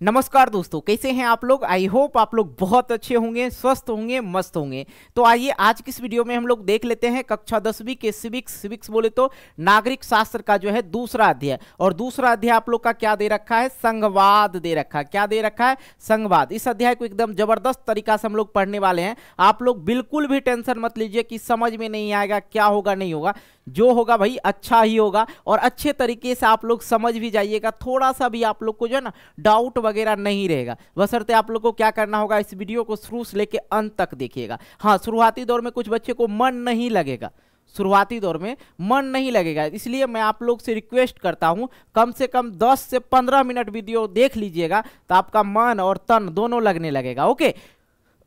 नमस्कार दोस्तों, कैसे हैं आप लोग। आई होप आप लोग बहुत अच्छे होंगे, स्वस्थ होंगे, मस्त होंगे। तो आइए आज की इस वीडियो में हम लोग देख लेते हैं कक्षा 10वीं के सिविक्स बोले तो नागरिक शास्त्र का जो है दूसरा अध्याय। और दूसरा अध्याय आप लोग का क्या दे रखा है, संघवाद दे रखा है। क्या दे रखा है, संघवाद। इस अध्याय को एकदम जबरदस्त तरीका से हम लोग पढ़ने वाले हैं। आप लोग बिल्कुल भी टेंशन मत लीजिए कि समझ में नहीं आएगा, क्या होगा नहीं होगा। जो होगा भाई अच्छा ही होगा और अच्छे तरीके से आप लोग समझ भी जाइएगा। थोड़ा सा भी आप लोग को जो है ना डाउट वगैरह नहीं रहेगा। बशर्ते आप लोग को क्या करना होगा, इस वीडियो को शुरू से लेके अंत तक देखिएगा। हाँ, शुरुआती दौर में कुछ बच्चे को मन नहीं लगेगा, शुरुआती दौर में मन नहीं लगेगा, इसलिए मैं आप लोग से रिक्वेस्ट करता हूं कम से कम 10 से 15 मिनट वीडियो देख लीजिएगा तो आपका मन और तन दोनों लगने लगेगा। ओके।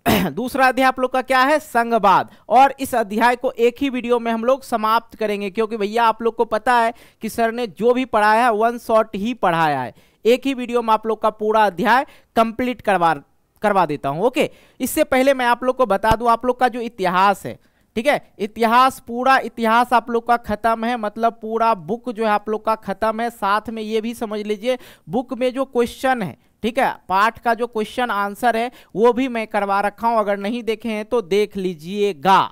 दूसरा अध्याय आप लोग का क्या है, संघवाद। और इस अध्याय को एक ही वीडियो में हम लोग समाप्त करेंगे, क्योंकि भैया आप लोग को पता है कि सर ने जो भी पढ़ाया है वन शॉट ही पढ़ाया है। एक ही वीडियो में आप लोग का पूरा अध्याय कंप्लीट करवा देता हूं। ओके। इससे पहले मैं आप लोग को बता दूं, आप लोग का जो इतिहास है, ठीक है, इतिहास, पूरा इतिहास आप लोग का खत्म है, मतलब पूरा बुक जो है आप लोग का खत्म है। साथ में ये भी समझ लीजिए बुक में जो क्वेश्चन है, ठीक है, पाठ का जो क्वेश्चन आंसर है वो भी मैं करवा रखा हूं। अगर नहीं देखे हैं तो देख लीजिएगा,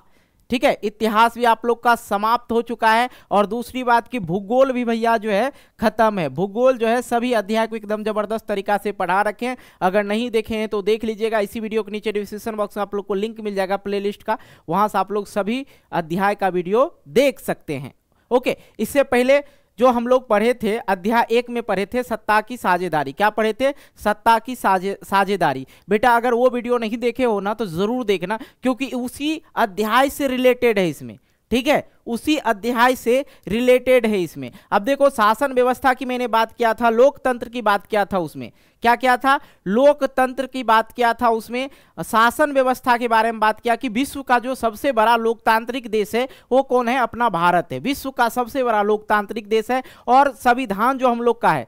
ठीक है। इतिहास भी आप लोग का समाप्त हो चुका है। और दूसरी बात की भूगोल भी भैया जो है खत्म है। भूगोल जो है सभी अध्याय को एकदम जबरदस्त तरीका से पढ़ा रखे हैं। अगर नहीं देखे हैं तो देख लीजिएगा। इसी वीडियो के नीचे डिस्क्रिप्शन बॉक्स में आप लोग को लिंक मिल जाएगा प्लेलिस्ट का, वहां से आप लोग सभी अध्याय का वीडियो देख सकते हैं। ओके। इससे पहले जो हम लोग पढ़े थे, अध्याय 1 में पढ़े थे सत्ता की साझेदारी। क्या पढ़े थे, सत्ता की साझेदारी। बेटा अगर वो वीडियो नहीं देखे हो ना तो जरूर देखना, क्योंकि उसी अध्याय से रिलेटेड है इसमें, ठीक है, उसी अध्याय से रिलेटेड है इसमें। अब देखो, शासन व्यवस्था की मैंने बात किया था, लोकतंत्र की बात किया था, उसमें क्या क्या था, लोकतंत्र की बात किया था, उसमें शासन व्यवस्था के बारे में बात किया कि विश्व का जो सबसे बड़ा लोकतांत्रिक देश है वो कौन है, अपना भारत है। विश्व का सबसे बड़ा लोकतांत्रिक देश है। और संविधान जो हम लोग का है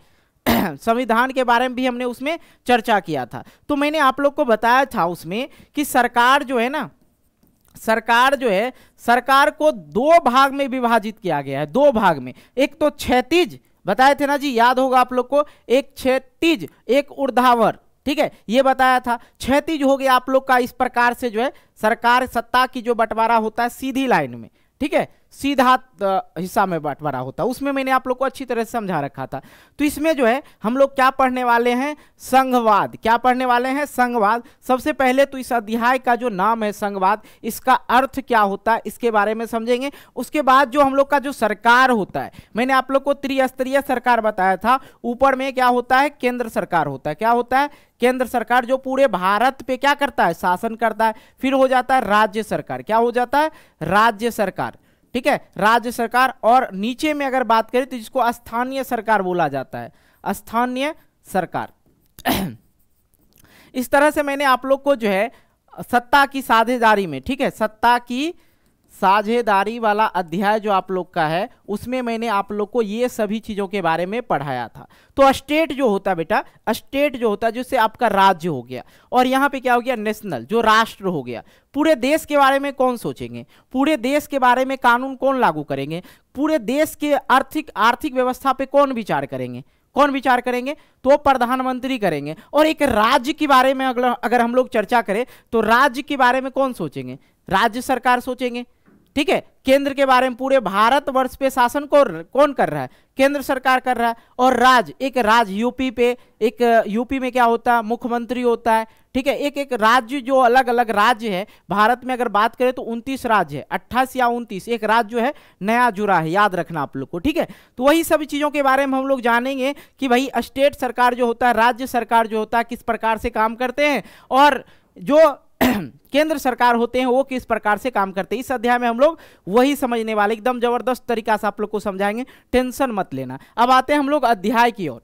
संविधान के बारे में भी हमने उसमें चर्चा किया था। तो मैंने आप लोग को बताया था उसमें कि सरकार जो है ना, सरकार जो है, सरकार को 2 भाग में विभाजित किया गया है, 2 भाग में। एक तो क्षैतिज बताए थे ना जी, याद होगा आप लोग को, एक क्षैतिज एक ऊर्ध्वाधर, ठीक है, ये बताया था। क्षैतिज हो गया आप लोग का इस प्रकार से जो है सरकार सत्ता की जो बंटवारा होता है सीधी लाइन में, ठीक है, सीधा हिस्सा में बंटवारा होता है, उसमें मैंने आप लोग को अच्छी तरह से समझा रखा था। तो इसमें जो है हम लोग क्या पढ़ने वाले हैं, संघवाद। क्या पढ़ने वाले हैं, संघवाद। सबसे पहले तो इस अध्याय का जो नाम है संघवाद, इसका अर्थ क्या होता है इसके बारे में समझेंगे। उसके बाद जो हम लोग का जो सरकार होता है, मैंने आप लोग को त्रिस्तरीय सरकार बताया था। ऊपर में क्या होता है, केंद्र सरकार होता है। क्या होता है, केंद्र सरकार, जो पूरे भारत पे क्या करता है, शासन करता है। फिर हो जाता है राज्य सरकार। क्या हो जाता है, राज्य सरकार, ठीक है, राज्य सरकार। और नीचे में अगर बात करें तो जिसको स्थानीय सरकार बोला जाता है, स्थानीय सरकार। इस तरह से मैंने आप लोग को जो है सत्ता की साझेदारी में, ठीक है, सत्ता की साझेदारी वाला अध्याय जो आप लोग का है उसमें मैंने आप लोग को ये सभी चीजों के बारे में पढ़ाया था। तो स्टेट जो होता है बेटा, स्टेट जो होता है जिससे आपका राज्य हो गया, और यहाँ पे क्या हो गया, नेशनल, जो राष्ट्र हो गया। पूरे देश के बारे में कौन सोचेंगे, पूरे देश के बारे में कानून कौन लागू करेंगे, पूरे देश के आर्थिक व्यवस्था पे कौन विचार करेंगे, कौन विचार करेंगे, तो प्रधानमंत्री करेंगे। और एक राज्य के बारे में अगर हम लोग चर्चा करें तो राज्य के बारे में कौन सोचेंगे, राज्य सरकार सोचेंगे, ठीक है। केंद्र के बारे में, पूरे भारतवर्ष पे शासन कौन कर रहा है, केंद्र सरकार कर रहा है। और राज्य, एक राज्य यूपी पे, एक यूपी में क्या होता है, मुख्यमंत्री होता है, ठीक है। एक एक राज्य जो अलग अलग राज्य है भारत में, अगर बात करें तो 29 राज्य है, 28 या 29, एक राज्य जो है नया जुड़ा है, याद रखना आप लोग को, ठीक है। तो वही सभी चीजों के बारे में हम लोग जानेंगे कि भाई स्टेट सरकार जो होता है, राज्य सरकार जो होता है, किस प्रकार से काम करते हैं, और जो केंद्र सरकार होते हैं वो किस प्रकार से काम करते हैं। इस अध्याय में हम लोग वही समझने वाले, एकदम जबरदस्त तरीका से आप लोग को समझाएंगे, टेंशन मत लेना। अब आते हैं हम लोग अध्याय की ओर,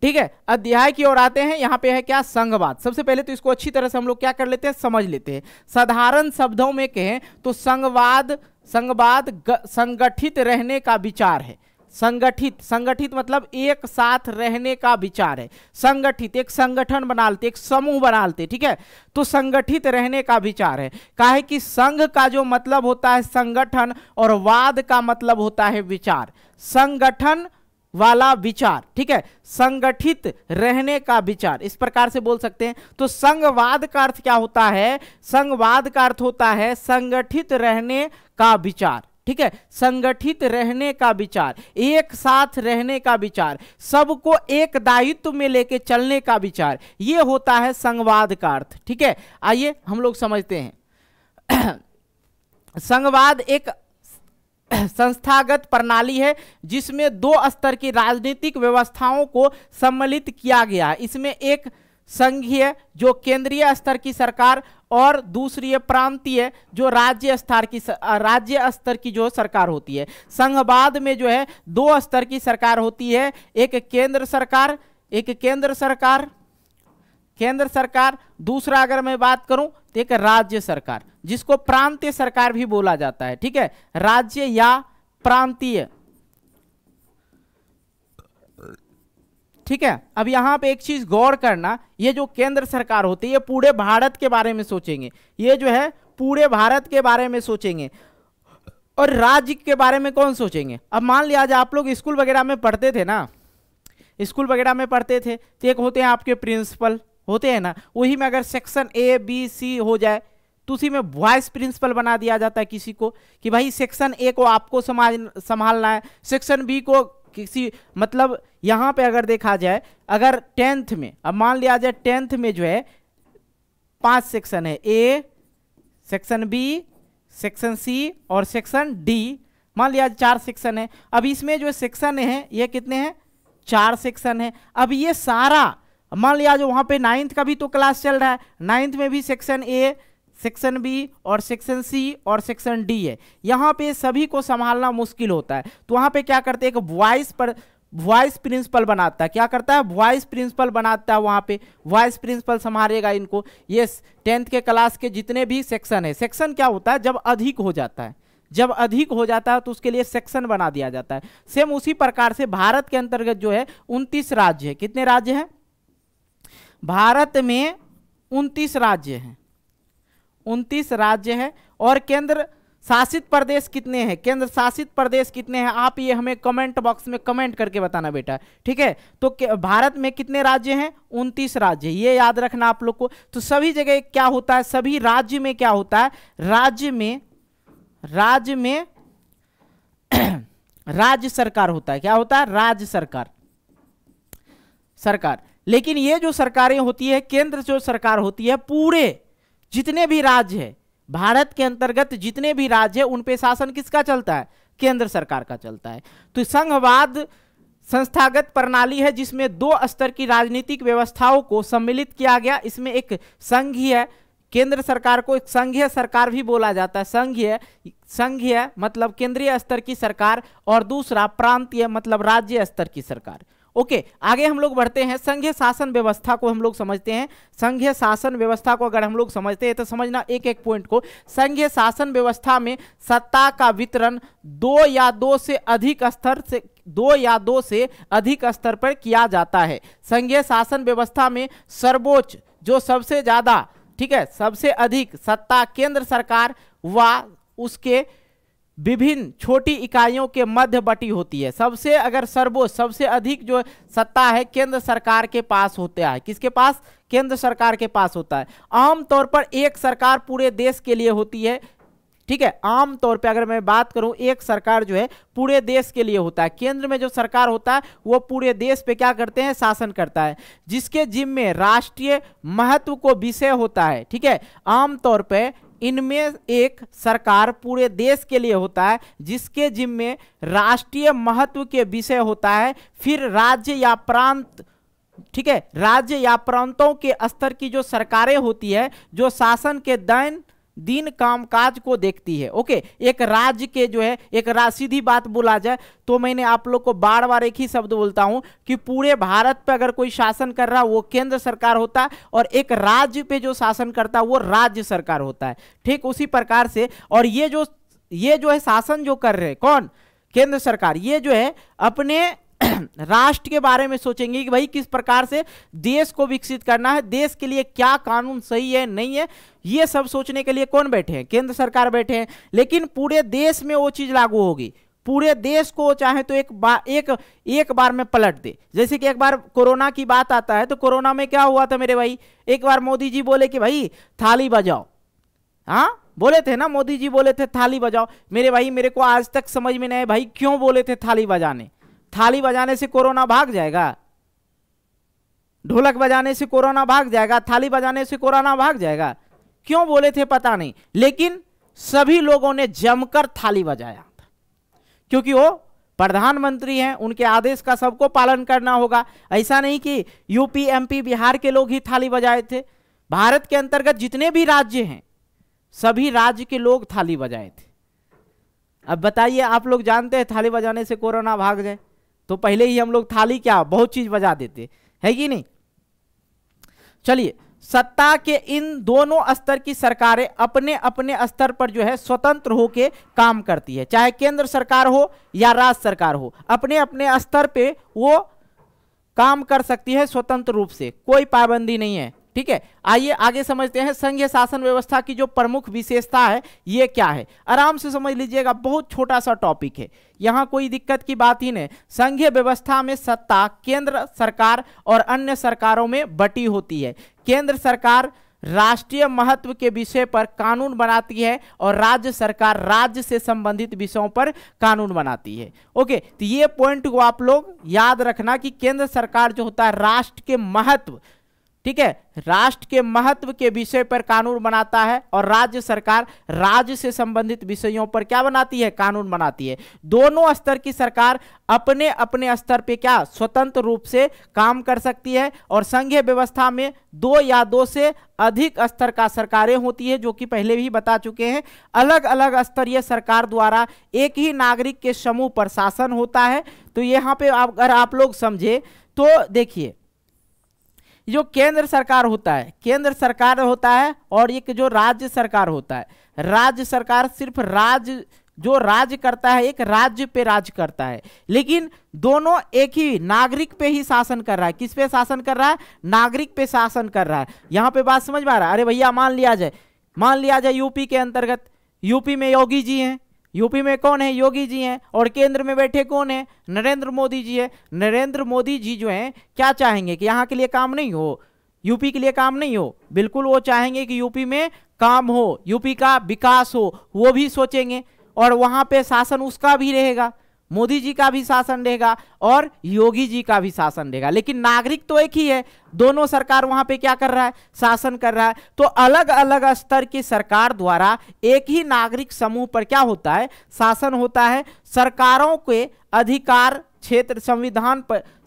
ठीक है, अध्याय की ओर आते हैं। यहाँ पे है क्या, संघवाद। सबसे पहले तो इसको अच्छी तरह से हम लोग क्या कर लेते हैं, समझ लेते हैं। साधारण शब्दों में कहें तो संघवाद संगठित रहने का विचार है। संगठित मतलब एक साथ रहने का विचार है। संगठित, एक संगठन बना लेते, एक समूह बना लेते, ठीक है। तो संगठित रहने का विचार है। काहे कि संघ का जो मतलब होता है संगठन, और वाद का मतलब होता है विचार। संगठन वाला विचार, ठीक है, संगठित रहने का विचार, इस प्रकार से बोल सकते हैं। तो संघवाद का अर्थ क्या होता है? संघवाद का अर्थ होता है संगठित रहने का विचार, ठीक है, संगठित रहने का विचार, एक साथ रहने का विचार, सबको एक दायित्व में लेके चलने का विचार, ये होता है संघवाद का अर्थ, ठीक है। आइए हम लोग समझते हैं। संघवाद एक संस्थागत प्रणाली है जिसमें दो स्तर की राजनीतिक व्यवस्थाओं को सम्मिलित किया गया है। इसमें एक संघीय जो केंद्रीय स्तर की सरकार और दूसरी प्रांतीय जो राज्य स्तर की जो सरकार होती है। संघवाद में जो है दो स्तर की सरकार होती है, एक केंद्र सरकार, दूसरा अगर मैं बात करूं तो एक राज्य सरकार, जिसको प्रांतीय सरकार भी बोला जाता है, ठीक है, राज्य या प्रांतीय, ठीक है। अब यहां पे एक चीज गौर करना, ये जो केंद्र सरकार होती है ये पूरे भारत के बारे में सोचेंगे, ये जो है पूरे भारत के बारे में सोचेंगे, और राज्य के बारे में कौन सोचेंगे? अब मान लिया जाए आप लोग स्कूल वगैरह में पढ़ते थे ना, स्कूल वगैरह में पढ़ते थे तो एक होते हैं आपके प्रिंसिपल होते हैं ना, वही में अगर सेक्शन ए बी सी हो जाए तो उसी में वाइस प्रिंसिपल बना दिया जाता है किसी को, कि भाई सेक्शन ए को आपको संभालना है, सेक्शन बी को किसी, मतलब यहां पे अगर देखा जाए, अगर 10th में, अब मान लिया जाए 10th में जो है 5 सेक्शन है, ए, सेक्शन बी, सेक्शन सी और सेक्शन डी, मान लिया 4 सेक्शन है। अब इसमें जो सेक्शन है ये कितने हैं? 4 सेक्शन है। अब ये सारा मान लिया जो वहां पे 9th का भी तो क्लास चल रहा है, 9th में भी सेक्शन ए, सेक्शन बी और सेक्शन सी और सेक्शन डी है, यहाँ पे सभी को संभालना मुश्किल होता है। तो वहां पे क्या करते हैं, एक वॉइस प्रिंसिपल बनाता है, क्या करता है? वॉइस प्रिंसिपल बनाता है, वहां पे वॉइस प्रिंसिपल संभालेगा इनको। ये 10th के क्लास के जितने भी सेक्शन है, सेक्शन क्या होता है? जब अधिक हो जाता है, तो उसके लिए सेक्शन बना दिया जाता है। सेम उसी प्रकार से भारत के अंतर्गत जो है 29 राज्य है। कितने राज्य हैं भारत में? 29 राज्य हैं, 29 राज्य है। और केंद्र शासित प्रदेश कितने हैं? केंद्र शासित प्रदेश कितने हैं? आप ये हमें कमेंट बॉक्स में कमेंट करके बताना बेटा, ठीक है। तो भारत में कितने राज्य हैं? 29 राज्य, ये याद रखना आप लोग को। तो सभी जगह क्या होता है, सभी राज्य में क्या होता है, राज्य में राज्य सरकार होता है। क्या होता है? राज्य सरकार। लेकिन ये जो सरकारें होती है, केंद्र जो सरकार होती है, पूरे जितने भी राज्य है भारत के अंतर्गत, जितने भी राज्य है उन पे शासन किसका चलता है? केंद्र सरकार का चलता है। तो संघवाद संस्थागत प्रणाली है जिसमें दो स्तर की राजनीतिक व्यवस्थाओं को सम्मिलित किया गया। इसमें एक संघीय, केंद्र सरकार को एक संघीय सरकार भी बोला जाता है, संघीय मतलब केंद्रीय स्तर की सरकार, और दूसरा प्रांतीय मतलब राज्य स्तर की सरकार। ओके, आगे हम लोग बढ़ते हैं। संघीय शासन व्यवस्था को हम लोग समझते हैं। संघीय शासन व्यवस्था को अगर हम लोग समझते हैं तो समझना एक एक पॉइंट को। संघीय शासन व्यवस्था में सत्ता का वितरण दो या दो से अधिक स्तर पर किया जाता है। संघीय शासन व्यवस्था में सर्वोच्च जो सबसे ज्यादा, ठीक है, सबसे अधिक सत्ता केंद्र सरकार व उसके विभिन्न छोटी इकाइयों के मध्य बटी होती है। सबसे अगर सर्वोच्च सबसे अधिक जो सत्ता है केंद्र सरकार के पास होता है। किसके पास? केंद्र सरकार के पास होता है। आमतौर पर एक सरकार पूरे देश के लिए होती है, ठीक है। आमतौर पे अगर मैं बात करूं, एक सरकार जो है पूरे देश के लिए होता है। केंद्र में जो सरकार होता है वो पूरे देश पे क्या करते हैं? शासन करता है, जिसके जिम्मे राष्ट्रीय महत्व को विषय होता है, ठीक है। आमतौर पे इनमें एक सरकार पूरे देश के लिए होता है जिसके जिम्मे राष्ट्रीय महत्व के विषय होता है। फिर राज्य या प्रांत, ठीक है, राज्य या प्रांतों के स्तर की जो सरकारें होती है जो शासन के दिन कामकाज को देखती है। ओके, एक राज्य के जो है एक सीधी बात बोला जाए तो मैंने आप लोग को बार बार एक ही शब्द बोलता हूं कि पूरे भारत पे अगर कोई शासन कर रहा है वो केंद्र सरकार होता है, और एक राज्य पे जो शासन करता है वो राज्य सरकार होता है। ठीक उसी प्रकार से, और ये जो है शासन जो कर रहे हैं कौन? केंद्र सरकार। ये जो है अपने राष्ट्र के बारे में सोचेंगे कि भाई किस प्रकार से देश को विकसित करना है, देश के लिए क्या कानून सही है नहीं है, ये सब सोचने के लिए कौन बैठे हैं? केंद्र सरकार बैठे हैं। लेकिन पूरे देश में वो चीज लागू होगी, पूरे देश को चाहे तो एक बार में पलट दे। जैसे कि एक बार कोरोना की बात आता है तो कोरोना में क्या हुआ था मेरे भाई, एक बार मोदी जी बोले कि भाई थाली बजाओ, हाँ बोले थे ना, मोदी जी बोले थे थाली बजाओ। मेरे भाई मेरे को आज तक समझ में नहीं है भाई क्यों बोले थे थाली बजाने। थाली बजाने से कोरोना भाग जाएगा? ढोलक बजाने से कोरोना भाग जाएगा? थाली बजाने से कोरोना भाग जाएगा? क्यों बोले थे पता नहीं, लेकिन सभी लोगों ने जमकर थाली बजाया क्योंकि वो प्रधानमंत्री हैं, उनके आदेश का सबको पालन करना होगा। ऐसा नहीं कि यूपी एमपी बिहार के लोग ही थाली बजाए थे, भारत के अंतर्गत जितने भी राज्य हैं सभी राज्य के लोग थाली बजाए थे। अब बताइए, आप लोग जानते हैं थाली बजाने से कोरोना भाग जाए तो पहले ही हम लोग थाली क्या बहुत चीज बजा देते है कि नहीं। चलिए, सत्ता के इन दोनों स्तर की सरकारें अपने अपने स्तर पर जो है स्वतंत्र होके काम करती है, चाहे केंद्र सरकार हो या राज्य सरकार हो, अपने अपने स्तर पे वो काम कर सकती है स्वतंत्र रूप से, कोई पाबंदी नहीं है। ठीक है, आइए आगे समझते हैं संघीय शासन व्यवस्था की जो प्रमुख विशेषता है ये क्या है। आराम से समझ लीजिएगा, बहुत छोटा सा टॉपिक है, यहां कोई दिक्कत की बात ही नहीं। संघीय व्यवस्था में सत्ता केंद्र सरकार और अन्य सरकारों में बटी होती है। केंद्र सरकार राष्ट्रीय महत्व के विषय पर कानून बनाती है और राज्य सरकार राज्य से संबंधित विषयों पर कानून बनाती है। ओके, तो ये पॉइंट को आप लोग याद रखना कि केंद्र सरकार जो होता है राष्ट्र के महत्व, ठीक है, राष्ट्र के महत्व के विषय पर कानून बनाता है और राज्य सरकार राज्य से संबंधित विषयों पर क्या बनाती है, कानून बनाती है। दोनों स्तर की सरकार अपने अपने स्तर पे क्या स्वतंत्र रूप से काम कर सकती है और संघीय व्यवस्था में 2 या 2 से अधिक स्तर का सरकारें होती है, जो कि पहले भी बता चुके हैं। अलग अलग स्तरीय सरकार द्वारा एक ही नागरिक के समूह पर शासन होता है। तो यहाँ पे अगर आप लोग समझे तो देखिए, जो केंद्र सरकार होता है, केंद्र सरकार होता है और एक जो राज्य सरकार होता है, राज्य सरकार सिर्फ राज्य जो राज्य करता है, एक राज्य पे राज्य करता है, लेकिन दोनों एक ही नागरिक पे ही शासन कर रहा है। किस पे शासन कर रहा है? नागरिक पे शासन कर रहा है। यहां पे बात समझ में आ रहा है? अरे भैया मान लिया जाए यूपी के अंतर्गत, यूपी में योगी जी हैं, यूपी में कौन है? योगी जी हैं, और केंद्र में बैठे कौन है? नरेंद्र मोदी जी है। नरेंद्र मोदी जी जो हैं क्या चाहेंगे कि यहाँ के लिए काम नहीं हो, यूपी के लिए काम नहीं हो, बिल्कुल वो चाहेंगे कि यूपी में काम हो, यूपी का विकास हो, वो भी सोचेंगे और वहां पे शासन उसका भी रहेगा, मोदी जी का भी शासन रहेगा और योगी जी का भी शासन रहेगा, लेकिन नागरिक तो एक ही है। दोनों सरकार वहां पे क्या कर रहा है? शासन कर रहा है। तो अलग अलग स्तर की सरकार द्वारा एक ही नागरिक समूह पर क्या होता है? शासन होता है। सरकारों के अधिकार क्षेत्र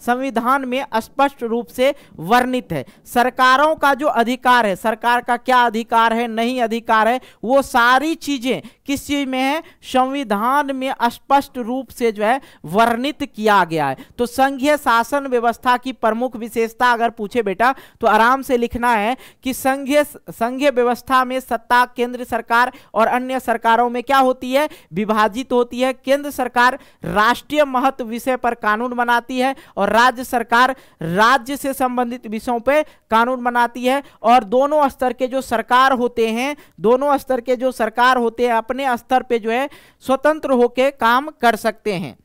संविधान में स्पष्ट रूप से वर्णित है। सरकारों का जो अधिकार है, सरकार का क्या अधिकार है, नहीं अधिकार है, वो सारी चीजें किस चीज में है? संविधान में स्पष्ट रूप से जो है वर्णित किया गया है। तो संघीय शासन व्यवस्था की प्रमुख विशेषता अगर पूछे बेटा तो आराम से लिखना है कि संघीय व्यवस्था में सत्ता केंद्र सरकार और अन्य सरकारों में क्या होती है? विभाजित होती है। केंद्र सरकार राष्ट्रीय महत्व विषय पर कानून बनाती है और राज्य सरकार राज्य से संबंधित विषयों पे कानून बनाती है। और दोनों स्तर के जो सरकार होते हैं, दोनों स्तर के जो सरकार होते हैं अपने स्तर पे जो है स्वतंत्र होकर काम कर सकते हैं।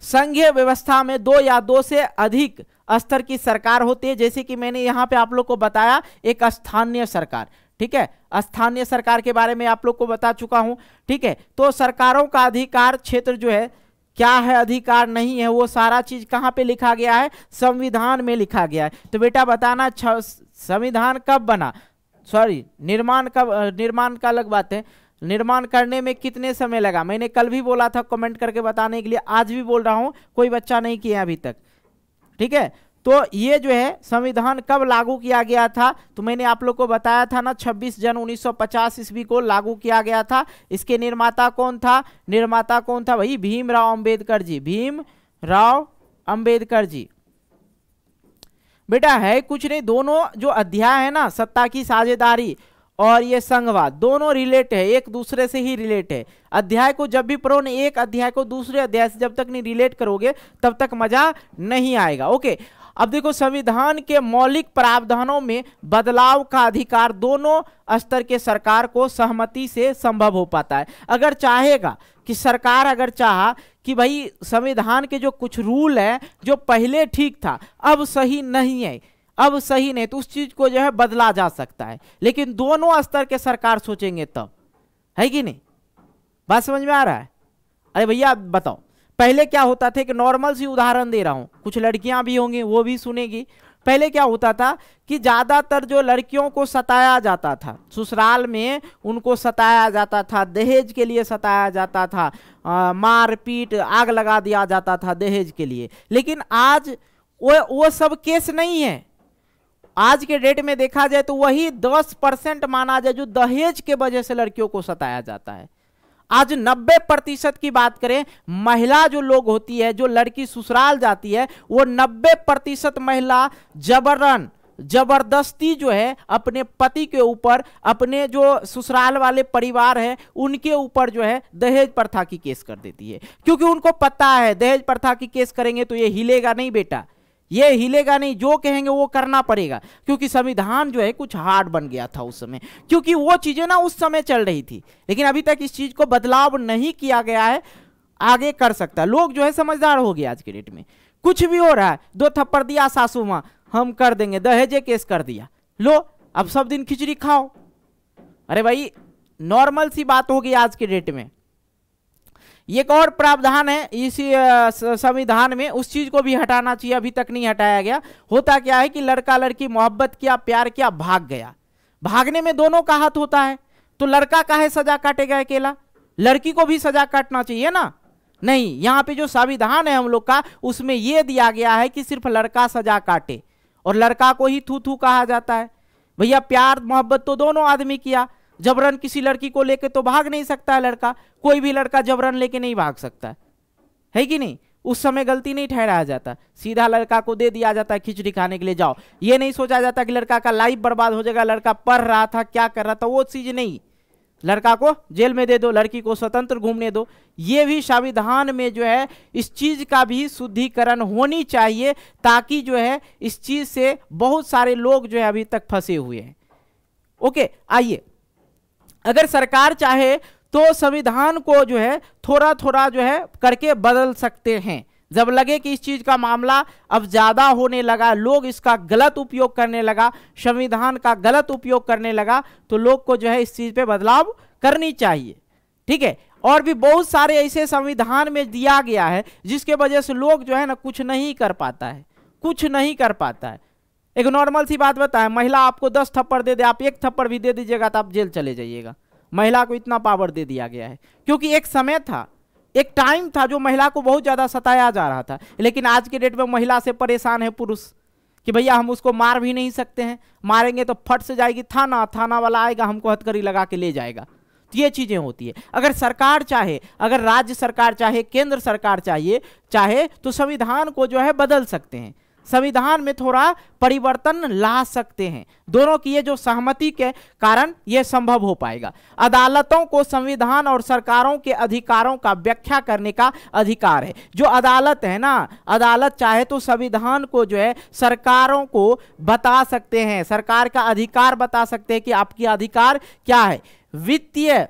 संघीय व्यवस्था में 2 या 2 से अधिक स्तर की सरकार होती है, जैसे कि मैंने यहां पे आप लोग को बताया एक स्थानीय सरकार। ठीक है, स्थानीय सरकार के बारे में आप लोग को बता चुका हूं। ठीक है, तो सरकारों का अधिकार क्षेत्र जो है क्या है, अधिकार नहीं है, वो सारा चीज कहां पे लिखा गया है? संविधान में लिखा गया है। तो बेटा बताना संविधान कब बना, निर्माण का अलग बात है, निर्माण करने में कितने समय लगा? मैंने कल भी बोला था कमेंट करके बताने के लिए, आज भी बोल रहा हूं, कोई बच्चा नहीं किया अभी तक। ठीक है, तो ये जो है संविधान कब लागू किया गया था? तो मैंने आप लोग को बताया था ना, 26 जनवरी 1950 ईस्वी को लागू किया गया था। इसके निर्माता कौन था? निर्माता कौन था भाई? भीमराव अंबेडकर जी, भीमराव अंबेडकर जी। बेटा है कुछ नहीं, दोनों जो अध्याय है ना, सत्ता की साझेदारी और ये संघवाद, दोनों रिलेट है, एक दूसरे से ही रिलेट है। अध्याय को जब भी पढ़ो ना, एक अध्याय को दूसरे अध्याय से जब तक नहीं रिलेट करोगे तब तक मजा नहीं आएगा। ओके, अब देखो, संविधान के मौलिक प्रावधानों में बदलाव का अधिकार दोनों स्तर के सरकार को सहमति से संभव हो पाता है। अगर चाहेगा कि सरकार अगर चाहा कि भाई संविधान के जो कुछ रूल है जो पहले ठीक था अब सही नहीं है, अब सही नहीं, तो उस चीज को जो है बदला जा सकता है, लेकिन दोनों स्तर के सरकार सोचेंगे तब, है कि नहीं? बात समझ में आ रहा है? अरे भैया बताओ, पहले क्या होता था कि नॉर्मल सी उदाहरण दे रहा हूं, कुछ लड़कियां भी होंगी वो भी सुनेगी। पहले क्या होता था कि ज्यादातर जो लड़कियों को सताया जाता था, ससुराल में उनको सताया जाता था, दहेज के लिए सताया जाता था, मार पीट आग लगा दिया जाता था दहेज के लिए। लेकिन आज वो सब केस नहीं है। आज के डेट में देखा जाए तो वही 10% माना जाए जो दहेज के वजह से लड़कियों को सताया जाता है। आज 90% की बात करें, महिला जो लोग होती है, जो लड़की ससुराल जाती है, वो 90% महिला जबरदस्ती जो है अपने पति के ऊपर, अपने जो ससुराल वाले परिवार है उनके ऊपर जो है दहेज प्रथा की केस कर देती है, क्योंकि उनको पता है दहेज प्रथा की केस करेंगे तो ये हिलेगा नहीं बेटा, ये हिलेगा नहीं, जो कहेंगे वो करना पड़ेगा। क्योंकि संविधान जो है कुछ हार्ड बन गया था उस समय, क्योंकि वो चीजें ना उस समय चल रही थी, लेकिन अभी तक इस चीज को बदलाव नहीं किया गया है। आगे कर सकता है, लोग जो है समझदार हो गए आज के डेट में। कुछ भी हो रहा है, 2 थप्पड़ दिया सासू माँ, हम कर देंगे, दहेजे केस कर दिया, लो अब सब दिन खिचड़ी खाओ। अरे भाई नॉर्मल सी बात होगी आज के डेट में। एक और प्रावधान है इसी संविधान में, उस चीज को भी हटाना चाहिए, अभी तक नहीं हटाया गया। होता क्या है कि लड़का लड़की मोहब्बत किया, प्यार किया, भाग गया, भागने में दोनों का हाथ होता है, तो लड़का काहे सजा काटेगा अकेला? लड़की को भी सजा काटना चाहिए ना? नहीं, यहाँ पे जो संविधान है हम लोग का, उसमें यह दिया गया है कि सिर्फ लड़का सजा काटे, और लड़का को ही थू थू कहा जाता है। भैया प्यार मोहब्बत तो दोनों आदमी किया, जबरन किसी लड़की को लेके तो भाग नहीं सकता है लड़का, कोई भी लड़का जबरन लेके नहीं भाग सकता है कि नहीं? उस समय गलती नहीं ठहराया जाता, सीधा लड़का को दे दिया जाता है खिचड़ी खाने के लिए, जाओ। ये नहीं सोचा जाता कि लड़का का लाइफ बर्बाद हो जाएगा, लड़का पढ़ रहा था, क्या कर रहा था, वो चीज नहीं। लड़का को जेल में दे दो, लड़की को स्वतंत्र घूमने दो। ये भी संविधान में जो है इस चीज का भी शुद्धिकरण होनी चाहिए, ताकि जो है इस चीज से बहुत सारे लोग जो है अभी तक फंसे हुए हैं। ओके, आइए, अगर सरकार चाहे तो संविधान को जो है थोड़ा थोड़ा जो है करके बदल सकते हैं। जब लगे कि इस चीज का मामला अब ज्यादा होने लगा, लोग इसका गलत उपयोग करने लगा, संविधान का गलत उपयोग करने लगा, तो लोग को जो है इस चीज पे बदलाव करनी चाहिए। ठीक है, और भी बहुत सारे ऐसे संविधान में दिया गया है जिसके वजह से लोग जो है ना कुछ नहीं कर पाता है, कुछ नहीं कर पाता है। एक नॉर्मल सी बात बताएं, महिला आपको 10 थप्पड़ दे दे, आप 1 थप्पड़ भी दे दीजिएगा तो आप जेल चले जाइएगा। महिला को इतना पावर दे दिया गया है, क्योंकि एक समय था, एक टाइम था जो महिला को बहुत ज्यादा सताया जा रहा था। लेकिन आज के डेट में महिला से परेशान है पुरुष कि भैया हम उसको मार भी नहीं सकते हैं, मारेंगे तो फट से जाएगी थाना, थाना वाला आएगा हमको हथकड़ी लगा के ले जाएगा। तो ये चीजें होती है। अगर सरकार चाहे, अगर राज्य सरकार चाहे, केंद्र सरकार चाहे तो संविधान को जो है बदल सकते हैं, संविधान में थोड़ा परिवर्तन ला सकते हैं। दोनों की ये जो सहमति के कारण ये संभव हो पाएगा। अदालतों को संविधान और सरकारों के अधिकारों का व्याख्या करने का अधिकार है। जो अदालत है ना, अदालत चाहे तो संविधान को जो है सरकारों को बता सकते हैं, सरकार का अधिकार बता सकते हैं कि आपकी अधिकार क्या है। वित्तीय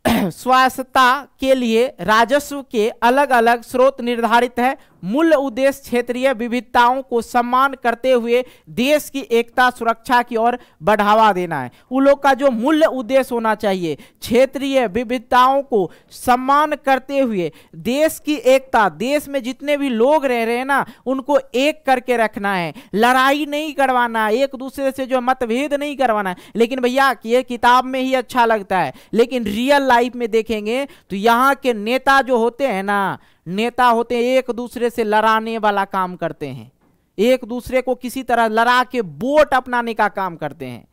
स्वायत्तता के लिए राजस्व के अलग अलग स्रोत निर्धारित है। मूल उद्देश्य क्षेत्रीय विविधताओं को सम्मान करते हुए देश की एकता सुरक्षा की ओर बढ़ावा देना है। उन लोग का जो मूल उद्देश्य होना चाहिए, क्षेत्रीय विविधताओं को सम्मान करते हुए देश की एकता, देश में जितने भी लोग रह रहे हैं ना उनको एक करके रखना है, लड़ाई नहीं करवाना है, एक दूसरे से जो मतभेद नहीं करवाना है। लेकिन भैया ये किताब में ही अच्छा लगता है, लेकिन रियल लाइफ में देखेंगे तो यहाँ के नेता जो होते हैं ना, नेता होते हैं एक दूसरे से लड़ाने वाला काम करते हैं, एक दूसरे को किसी तरह लड़ा के वोट अपनाने का काम करते हैं।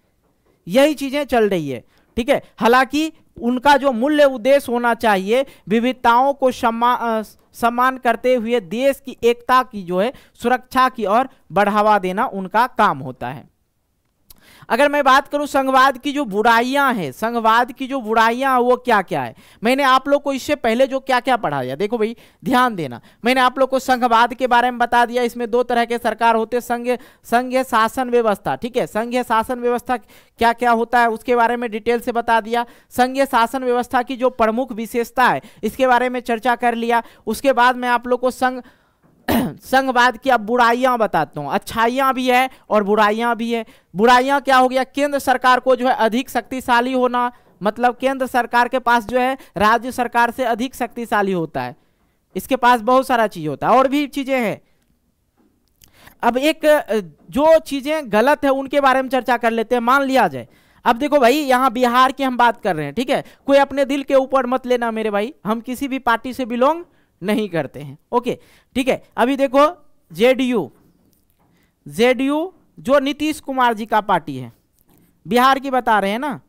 यही चीजें चल रही है। ठीक है, हालांकि उनका जो मूल्य उद्देश्य होना चाहिए, विविधताओं को सम्मान करते हुए देश की एकता की जो है सुरक्षा की ओर बढ़ावा देना उनका काम होता है। अगर मैं बात करूं संघवाद की जो बुराइयां हैं, संघवाद की जो बुराइयां हैं वो क्या क्या है, मैंने आप लोग को इससे पहले जो क्या क्या पढ़ाया, देखो भाई ध्यान देना, मैंने आप लोग को संघवाद के बारे में बता दिया। इसमें दो तरह के सरकार होते, संघीय शासन व्यवस्था, ठीक है, संघीय शासन व्यवस्था क्या क्या होता है उसके बारे में डिटेल से बता दिया। संघीय शासन व्यवस्था की जो प्रमुख विशेषता है इसके बारे में चर्चा कर लिया। उसके बाद मैं आप लोग को संघवाद की अब बुराइयां बताता हूं, अच्छाइयां भी है और बुराइयां भी है। बुराइयां क्या हो गया, केंद्र सरकार को जो है अधिक शक्तिशाली होना, मतलब केंद्र सरकार के पास जो है राज्य सरकार से अधिक शक्तिशाली होता है, इसके पास बहुत सारा चीज होता है और भी चीजें हैं। अब एक जो चीजें गलत है उनके बारे में चर्चा कर लेते हैं। मान लिया जाए, अब देखो भाई यहां बिहार की हम बात कर रहे हैं, ठीक है, कोई अपने दिल के ऊपर मत लेना मेरे भाई, हम किसी भी पार्टी से बिलोंग नहीं करते हैं, ओके, ठीक है। अभी देखो जेडीयू जो नीतीश कुमार जी का पार्टी है, बिहार की बता रहे हैं ना,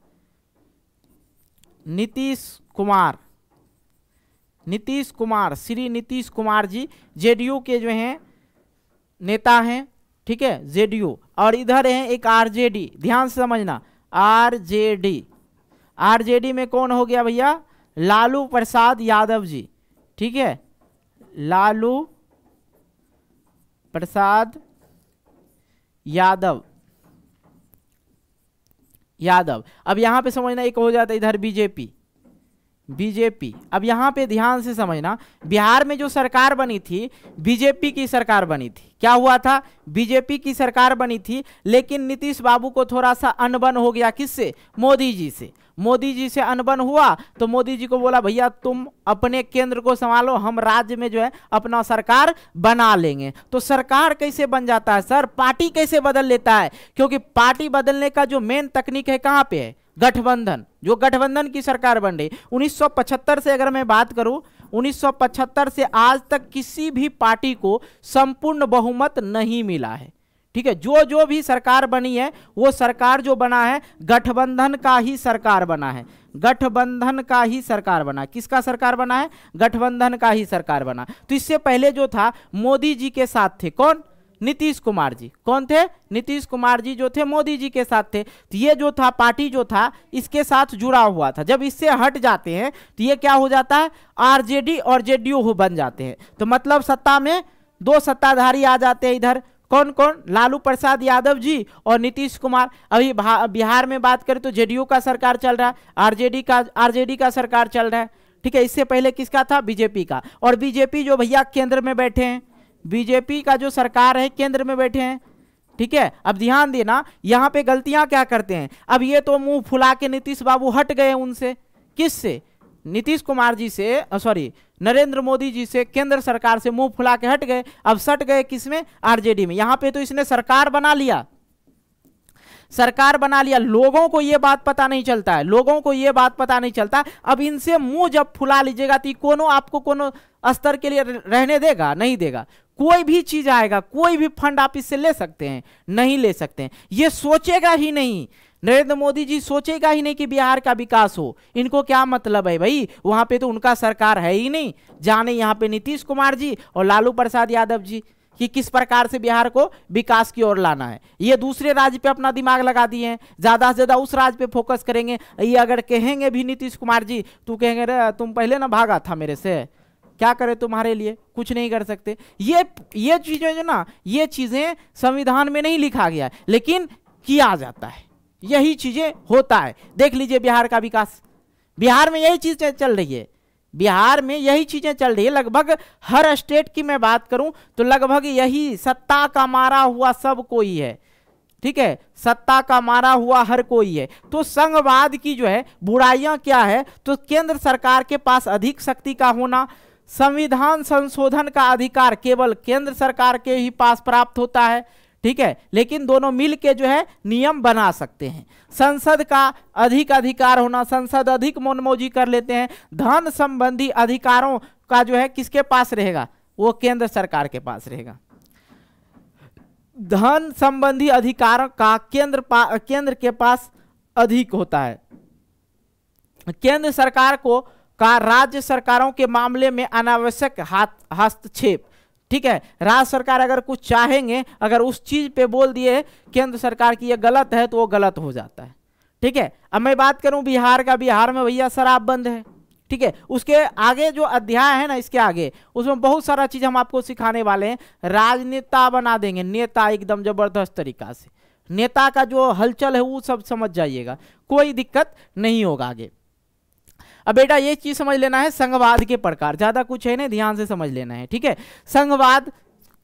नीतीश कुमार श्री नीतीश कुमार जी जेडीयू के जो हैं नेता हैं, ठीक है, जेडीयू। और इधर है एक आरजेडी, ध्यान से समझना, आरजेडी में कौन हो गया भैया, लालू प्रसाद यादव जी, ठीक है, लालू प्रसाद यादव। अब यहां पे समझना एक हो जाता है इधर बीजेपी। अब यहां पे ध्यान से समझना, बिहार में जो सरकार बनी थी बीजेपी की सरकार बनी थी। क्या हुआ था, बीजेपी की सरकार बनी थी, लेकिन नीतीश बाबू को थोड़ा सा अनबन हो गया, किससे, मोदी जी से अनबन हुआ तो मोदी जी को बोला भैया तुम अपने केंद्र को संभालो, हम राज्य में जो है अपना सरकार बना लेंगे। तो सरकार कैसे बन जाता है सर, पार्टी कैसे बदल लेता है, क्योंकि पार्टी बदलने का जो मेन तकनीक है कहां पे है, गठबंधन। जो गठबंधन की सरकार बन रही 1975 से, अगर मैं बात करूं 1975 से आज तक किसी भी पार्टी को संपूर्ण बहुमत नहीं मिला है, ठीक है। जो भी सरकार बनी है वो सरकार जो बना है गठबंधन का ही सरकार बना है, गठबंधन का ही सरकार बना। किसका सरकार बना है, गठबंधन का ही सरकार बना। तो इससे पहले जो था मोदी जी के साथ थे, कौन, नीतीश कुमार जी। कौन थे, नीतीश कुमार जी जो थे मोदी जी के साथ थे। तो ये जो था पार्टी जो था इसके साथ जुड़ा हुआ था। जब इससे हट जाते हैं तो ये क्या हो जाता है, आरजेडी और जेडीयू बन जाते हैं। तो मतलब सत्ता में दो सत्ताधारी आ जाते हैं इधर, कौन कौन, लालू प्रसाद यादव जी और नीतीश कुमार। अभी बिहार में बात करें तो जेडीयू का सरकार चल रहा है, आरजेडी का सरकार चल रहा है, ठीक है। इससे पहले किसका था, बीजेपी का। और बीजेपी जो भैया केंद्र में बैठे हैं, बीजेपी का जो सरकार है केंद्र में बैठे हैं, ठीक है। अब ध्यान देना यहां पे गलतियां क्या करते हैं। अब ये तो मुंह फुला के नीतीश बाबू हट गए उनसे, किससे, नीतीश कुमार जी से, सॉरी नरेंद्र मोदी जी से, केंद्र सरकार से मुंह फुला के हट गए। अब सट गए किसमें, आरजेडी में। यहां पे तो इसने सरकार बना लिया, लोगों को यह बात पता नहीं चलता, अब इनसे मुंह जब फुला लीजिएगा तो कोनो आपको कोनो स्तर के लिए रहने देगा, नहीं देगा। कोई भी चीज आएगा, कोई भी फंड आप इससे ले सकते हैं, नहीं ले सकते हैं। ये सोचेगा ही नहीं, नरेंद्र मोदी जी सोचेगा ही नहीं कि बिहार का विकास हो। इनको क्या मतलब है भाई, वहां पे तो उनका सरकार है ही नहीं। जाने यहाँ पे नीतीश कुमार जी और लालू प्रसाद यादव जी कि किस प्रकार से बिहार को विकास की ओर लाना है। ये दूसरे राज्य पे अपना दिमाग लगा दिए हैं, ज्यादा से ज्यादा उस राज्य पे फोकस करेंगे। ये अगर कहेंगे भी नीतीश कुमार जी तो कहेंगे रे तुम पहले ना भागा था मेरे से, क्या करे तुम्हारे लिए, कुछ नहीं कर सकते। ये चीजें जो ना, ये चीजें संविधान में नहीं लिखा गया है, लेकिन किया जाता है, यही चीजें होता है। देख लीजिए बिहार का विकास, बिहार में यही चीजें चल रही है, लगभग हर स्टेट की मैं बात करूं तो लगभग यही सत्ता का मारा हुआ सब कोई है, ठीक है, सत्ता का मारा हुआ हर कोई है। तो संघवाद की जो है बुराइयां क्या है, तो केंद्र सरकार के पास अधिक शक्ति का होना, संविधान संशोधन का अधिकार केवल केंद्र सरकार के ही पास प्राप्त होता है, ठीक है, लेकिन दोनों मिलके जो है नियम बना सकते हैं। संसद का अधिक अधिकार होना, संसद अधिक मनमौजी कर लेते हैं। धन संबंधी अधिकारों का जो है किसके पास रहेगा, वो केंद्र सरकार के पास रहेगा। धन संबंधी अधिकारों का केंद्र के पास अधिक होता है। केंद्र सरकार का राज्य सरकारों के मामले में अनावश्यक हस्तक्षेप, ठीक है, राज्य सरकार अगर कुछ चाहेंगे, अगर उस चीज पे बोल दिए केंद्र सरकार की ये गलत है तो वो गलत हो जाता है। ठीक है, अब मैं बात करूं बिहार का, बिहार में भैया शराब बंद है। ठीक है, उसके आगे जो अध्याय है ना, इसके आगे उसमें बहुत सारा चीज हम आपको सिखाने वाले हैं। राजनेता बना देंगे, नेता एकदम जबरदस्त तरीका से, नेता का जो हलचल है वो सब समझ जाइएगा, कोई दिक्कत नहीं होगा आगे। अब बेटा ये चीज समझ लेना है, संघवाद के प्रकार, ज्यादा कुछ है नहीं, ध्यान से समझ लेना है। ठीक है, संघवाद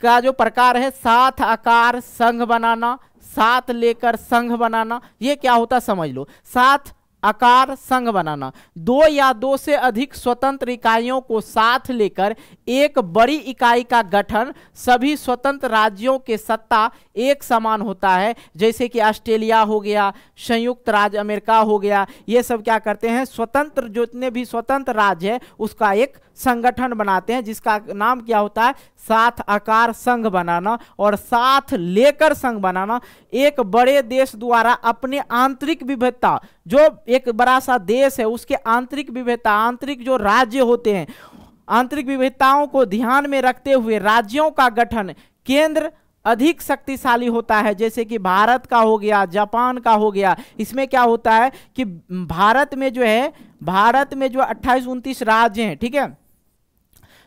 का जो प्रकार है, साथ आकार संघ बनाना, साथ लेकर संघ बनाना, ये क्या होता समझ लो। साथ आकार संघ बनाना, दो या दो से अधिक स्वतंत्र इकाइयों को साथ लेकर एक बड़ी इकाई का गठन, सभी स्वतंत्र राज्यों के सत्ता एक समान होता है। जैसे कि ऑस्ट्रेलिया हो गया, संयुक्त राज्य अमेरिका हो गया, ये सब क्या करते हैं, स्वतंत्र जितने भी स्वतंत्र राज्य है उसका एक संगठन बनाते हैं, जिसका नाम क्या होता है, साथ आकार संघ बनाना और साथ लेकर संघ बनाना। एक बड़े देश द्वारा अपने आंतरिक विविधता, जो एक बड़ा सा देश है उसके आंतरिक विविधता, आंतरिक जो राज्य होते हैं, आंतरिक विविधताओं को ध्यान में रखते हुए राज्यों का गठन, केंद्र अधिक शक्तिशाली होता है। जैसे कि भारत का हो गया, जापान का हो गया, इसमें क्या होता है कि भारत में जो है, भारत में जो 28-29 राज्य हैं, ठीक है,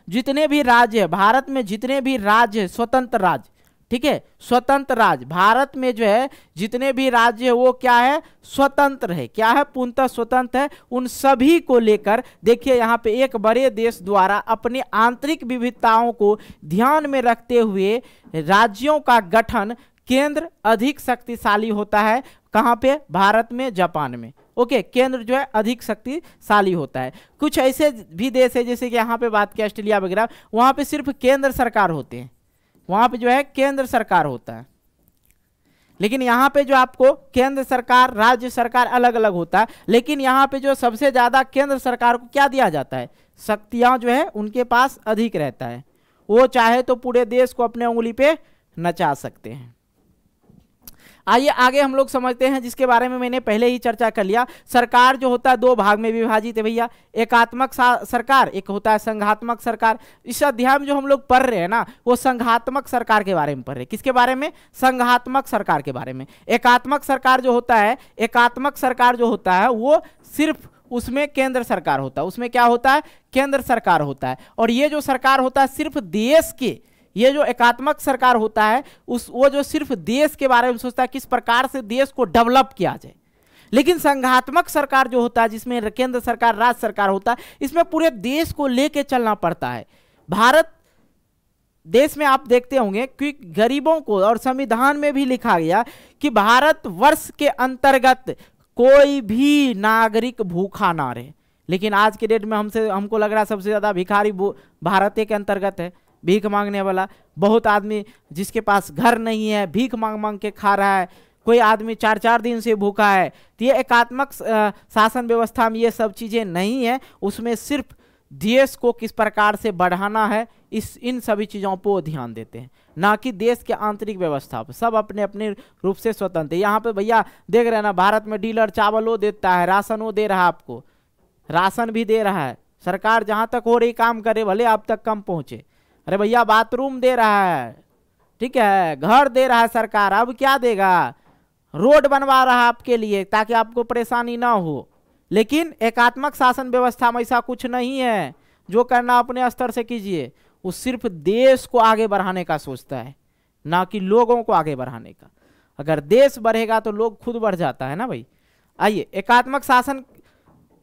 जितने भी राज्य है भारत में, जितने भी राज्य है स्वतंत्र राज्य, ठीक है, स्वतंत्र राज्य भारत में जो है जितने भी राज्य है वो क्या है, स्वतंत्र है, क्या है, पूर्णतः स्वतंत्र है। उन सभी को लेकर देखिए यहाँ पे एक बड़े देश द्वारा अपने आंतरिक विविधताओं को ध्यान में रखते हुए राज्यों का गठन, केंद्र अधिक शक्तिशाली होता है। कहाँ पे, भारत में, जापान में। ओके, केंद्र जो है अधिक शक्तिशाली होता है। कुछ ऐसे भी देश है जैसे कि यहाँ पे बात की ऑस्ट्रेलिया वगैरह, वहां पे सिर्फ केंद्र सरकार होते हैं, वहां पे जो है केंद्र सरकार होता है। लेकिन यहाँ पे जो आपको केंद्र सरकार, राज्य सरकार अलग अलग होता है। लेकिन यहाँ पे जो सबसे ज्यादा केंद्र सरकार को क्या दिया जाता है, शक्तियां जो है उनके पास अधिक रहता है, वो चाहे तो पूरे देश को अपने उंगली पे नचा सकते हैं। आइए आगे हम लोग समझते हैं, जिसके बारे में मैंने पहले ही चर्चा कर लिया। सरकार जो होता है दो भाग में विभाजित है भैया, एकात्मक सरकार, एक होता है संघात्मक सरकार। इस अध्याय में जो हम लोग पढ़ रहे हैं ना, वो संघात्मक सरकार के बारे में पढ़ रहे हैं। किसके बारे में, संघात्मक सरकार के बारे में। एकात्मक सरकार जो होता है, एकात्मक सरकार जो होता है वो सिर्फ उसमें केंद्र सरकार होता है, उसमें क्या होता है, केंद्र सरकार होता है। और ये जो सरकार होता है सिर्फ देश के, ये जो एकात्मक सरकार होता है वो जो सिर्फ देश के बारे में सोचता है, किस प्रकार से देश को डेवलप किया जाए। लेकिन संघात्मक सरकार जो होता है, जिसमें केंद्र सरकार, राज्य सरकार होता है, इसमें पूरे देश को लेके चलना पड़ता है। भारत देश में आप देखते होंगे कि गरीबों को, और संविधान में भी लिखा गया कि भारत वर्ष के अंतर्गत कोई भी नागरिक भूखा ना रहे। लेकिन आज के डेट में हमको लग रहा है सबसे ज्यादा भिखारी भारत के अंतर्गत है, भीख मांगने वाला। बहुत आदमी जिसके पास घर नहीं है भीख मांग मांग के खा रहा है, कोई आदमी 4-4 दिन से भूखा है। तो ये एकात्मक शासन व्यवस्था में ये सब चीजें नहीं है, उसमें सिर्फ देश को किस प्रकार से बढ़ाना है इन सभी चीजों पर वो ध्यान देते हैं, ना कि देश के आंतरिक व्यवस्था पर। सब अपने अपने रूप से स्वतंत्र। यहाँ पे भैया देख रहे हैं ना, भारत में डीलर चावल वो देता है, राशन वो दे रहा है, आपको राशन भी दे रहा है सरकार, जहां तक हो रही काम करे, भले आप तक कम पहुंचे। अरे भैया बाथरूम दे रहा है, ठीक है, घर दे रहा है सरकार, अब क्या देगा, रोड बनवा रहा है आपके लिए ताकि आपको परेशानी ना हो। लेकिन एकात्मक शासन व्यवस्था में ऐसा कुछ नहीं है, जो करना अपने स्तर से कीजिए। वो सिर्फ देश को आगे बढ़ाने का सोचता है, ना कि लोगों को आगे बढ़ाने का। अगर देश बढ़ेगा तो लोग खुद बढ़ जाता है ना भाई। आइए,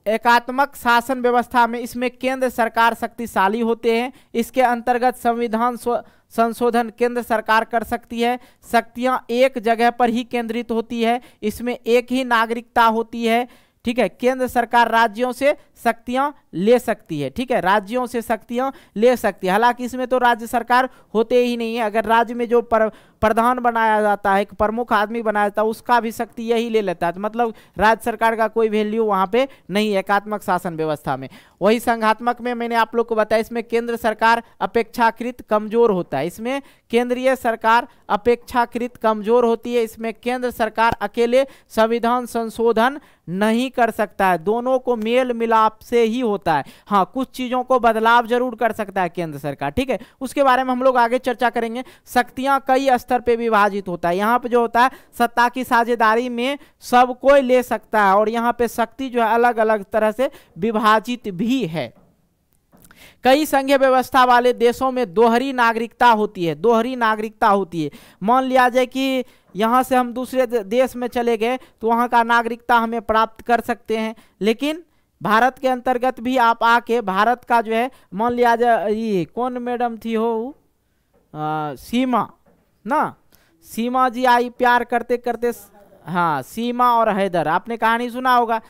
एकात्मक शासन व्यवस्था में इसमें केंद्र सरकार शक्तिशाली होते हैं। इसके अंतर्गत संविधान संशोधन केंद्र सरकार कर सकती है। शक्तियां एक जगह पर ही केंद्रित होती है, इसमें एक ही नागरिकता होती है, ठीक है। केंद्र सरकार राज्यों से शक्तियां ले सकती है, ठीक है, राज्यों से शक्तियां ले सकती है। हालांकि इसमें तो राज्य सरकार होते ही नहीं है। अगर राज्य में जो प्रधान बनाया जाता है, एक प्रमुख आदमी बनाया जाता है, उसका भी शक्ति यही ले लेता है। तो मतलब राज्य सरकार का कोई वैल्यू वहां पे नहीं है एकात्मक शासन व्यवस्था में। वही संघात्मक में मैंने आप लोग को बताया, इसमें केंद्र सरकार अपेक्षाकृत कमजोर होता है, इसमें केंद्रीय सरकार अपेक्षाकृत कमजोर होती है, इसमें केंद्र सरकार अकेले संविधान संशोधन नहीं कर सकता है, दोनों को मेल मिलाप से ही होता है। हाँ, कुछ चीजों को बदलाव जरूर कर सकता है केंद्र सरकार, ठीक है, उसके बारे में हम लोग आगे चर्चा करेंगे। शक्तियां कई स्तर पे विभाजित होता है, यहाँ पे जो होता है सत्ता की साझेदारी में सब कोई ले सकता है, और यहाँ पे शक्ति जो है अलग अलग तरह से विभाजित भी है। कई संघीय व्यवस्था वाले देशों में दोहरी नागरिकता होती है, दोहरी नागरिकता होती है। मान लिया जाए कि यहाँ से हम दूसरे देश में चले गए तो वहाँ का नागरिकता हमें प्राप्त कर सकते हैं, लेकिन भारत के अंतर्गत भी आप आके भारत का जो है, मान लिया जाए ये कौन मैडम थी हो, सीमा ना, सीमा जी आई प्यार करते करते, हाँ सीमा और हैदर, आपने कहानी सुना होगा।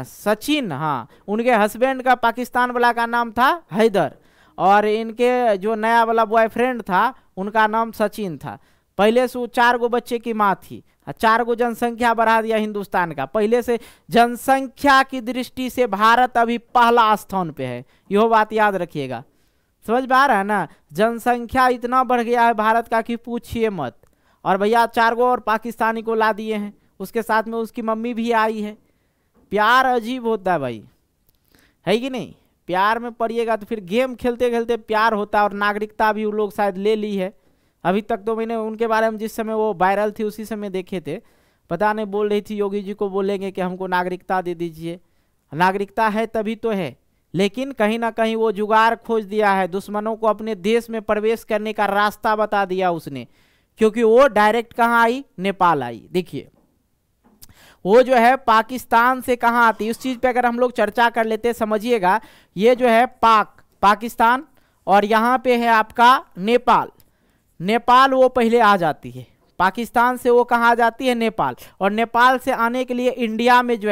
सचिन, हाँ, उनके हस्बैंड का पाकिस्तान वाला का नाम था हैदर, और इनके जो नया वाला बॉयफ्रेंड था उनका नाम सचिन था। पहले से वो 4 गो बच्चे की माँ थी, 4 गो जनसंख्या बढ़ा दिया हिंदुस्तान का। पहले से जनसंख्या की दृष्टि से भारत अभी पहला स्थान पे है, यह बात याद रखिएगा। समझ में आ रहा है ना, जनसंख्या इतना बढ़ गया है भारत का कि पूछिए मत। और भैया 4 गो और पाकिस्तानी को ला दिए हैं, उसके साथ में उसकी मम्मी भी आई है। प्यार अजीब होता है भाई, है कि नहीं? प्यार में पड़िएगा तो फिर गेम खेलते खेलते प्यार होता है। और नागरिकता भी वो लोग शायद ले ली है, अभी तक तो मैंने उनके बारे में जिस समय वो वायरल थी उसी समय देखे थे, पता नहीं बोल रही थी योगी जी को बोलेंगे कि हमको नागरिकता दे दीजिए। नागरिकता है तभी तो है, लेकिन कहीं ना कहीं वो जुगाड़ खोज दिया है, दुश्मनों को अपने देश में प्रवेश करने का रास्ता बता दिया उसने, क्योंकि वो डायरेक्ट कहाँ आई, नेपाल आई। देखिए वो जो है पाकिस्तान से कहाँ आती है, उस चीज पे अगर हम लोग चर्चा कर लेते हैं, समझिएगा। ये जो है पाकिस्तान, और यहाँ पे है आपका नेपाल। नेपाल वो पहले आ जाती है, पाकिस्तान से वो कहाँ आ जाती है, नेपाल। और नेपाल से आने के लिए इंडिया में जो